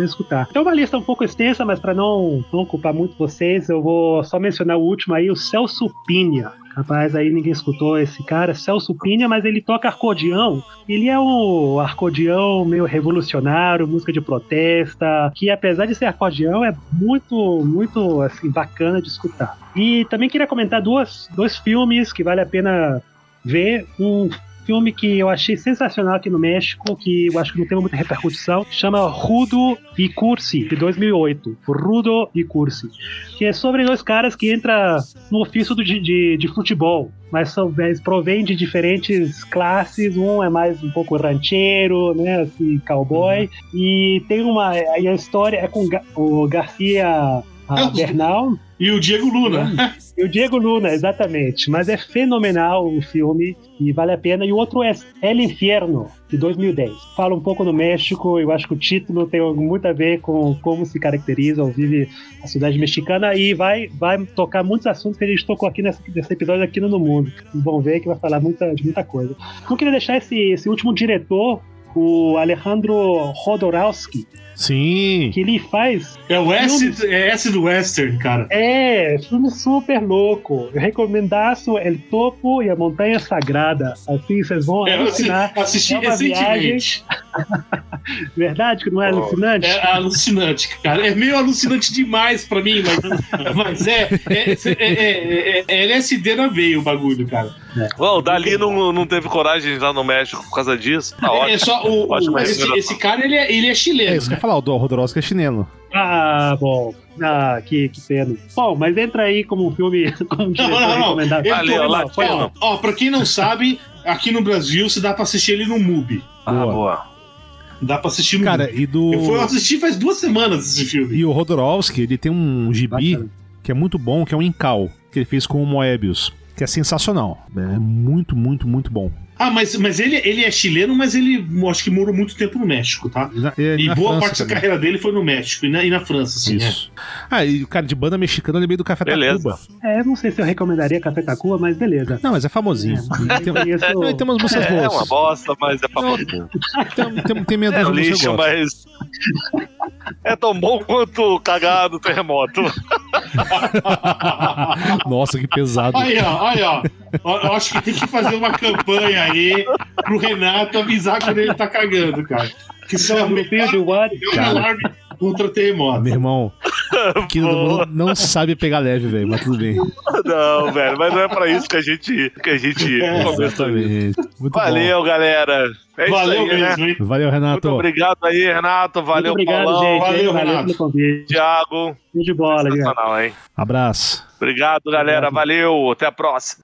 escutar. Então uma lista um pouco extensa, mas para não ocupar muito vocês, eu vou só mencionar o último aí, o Celso Pinha. Rapaz, aí ninguém escutou esse cara, Celso Pinha, mas ele toca acordeão. Ele é um acordeão meio revolucionário, música de protesta, que apesar de ser acordeão, é muito, muito assim, bacana de escutar. E também queria comentar dois filmes que vale a pena ver. Um filme que eu achei sensacional aqui no México, que eu acho que não teve muita repercussão, chama Rudo e Cursi, de 2008. Rudo e Cursi. Que é sobre dois caras que entram no ofício de futebol, mas provém de diferentes classes. Um é mais um pouco rancheiro, né, assim, cowboy. E tem aí a história é com o Garcia Bernal e o Diego Luna. E o Diego Luna, exatamente. Mas é fenomenal o filme e vale a pena. E o outro é El Infierno, de 2010. Fala um pouco do México, eu acho que o título tem muito a ver com como se caracteriza ou vive a cidade mexicana e vai tocar muitos assuntos que a gente tocou aqui nesse episódio aqui no Mundo. Vocês vão ver que vai falar de muita coisa. Então eu queria deixar esse último diretor, o Alejandro Jodorowsky. Sim. Que ele faz... É o S do Western, cara. É, filme super louco. Eu recomendaço El Topo e a Montanha Sagrada. Assim, vocês vão alucinar. Assisti recentemente. Verdade que não é alucinante? É alucinante, cara. É meio alucinante demais pra mim, mas é LSD na veia o bagulho, cara. O Dali não teve coragem de entrar no México por causa disso. Tá ótimo. Esse cara, ele é chileno. É isso que eu ia falar, o Rodorowsky é chinelo. Ah, bom. Ah, que pena. Bom, mas entra aí como um filme como recomendado. Ó, pra quem não sabe, aqui no Brasil se dá pra assistir ele no MUBI. Boa. Dá pra assistir no Cara, MUBI. e Eu assisti faz 2 semanas esse filme. E o Rodorowsky, ele tem um gibi que é muito bom, que é um Incal, que ele fez com o Moebius, que é sensacional. É muito, muito, muito bom. Ah, mas ele é chileno, mas ele acho que morou muito tempo no México, tá? E boa parte da carreira dele foi no México e na França, assim. Isso. E o cara de banda mexicana, ele é meio do Café Tacuba. Não sei se eu recomendaria Café Tacuba, mas beleza. Não, mas é famosinho. Tem umas músicas boas. É uma bosta, mas é famosinho. Tem meia dúzia de lixo, mas... É tão bom quanto cagar do terremoto. Nossa, que pesado. Aí, ó. Eu acho que tem que fazer uma campanha aí pro Renato avisar quando ele tá cagando, cara. Que isso é um alarme contra terremoto. Meu irmão, que não sabe pegar leve, velho, mas tudo bem. Não, velho, mas não é pra isso que a gente começou isso. Valeu, galera. Valeu isso aí, mesmo, né? hein? Valeu, Renato. Muito obrigado aí, Renato. Valeu, muito obrigado, Paulão. gente. Valeu, Valeu Renato. pelo convite. Thiago. De bola, Sensacional, hein? Abraço. Obrigado, galera. Valeu. Até a próxima.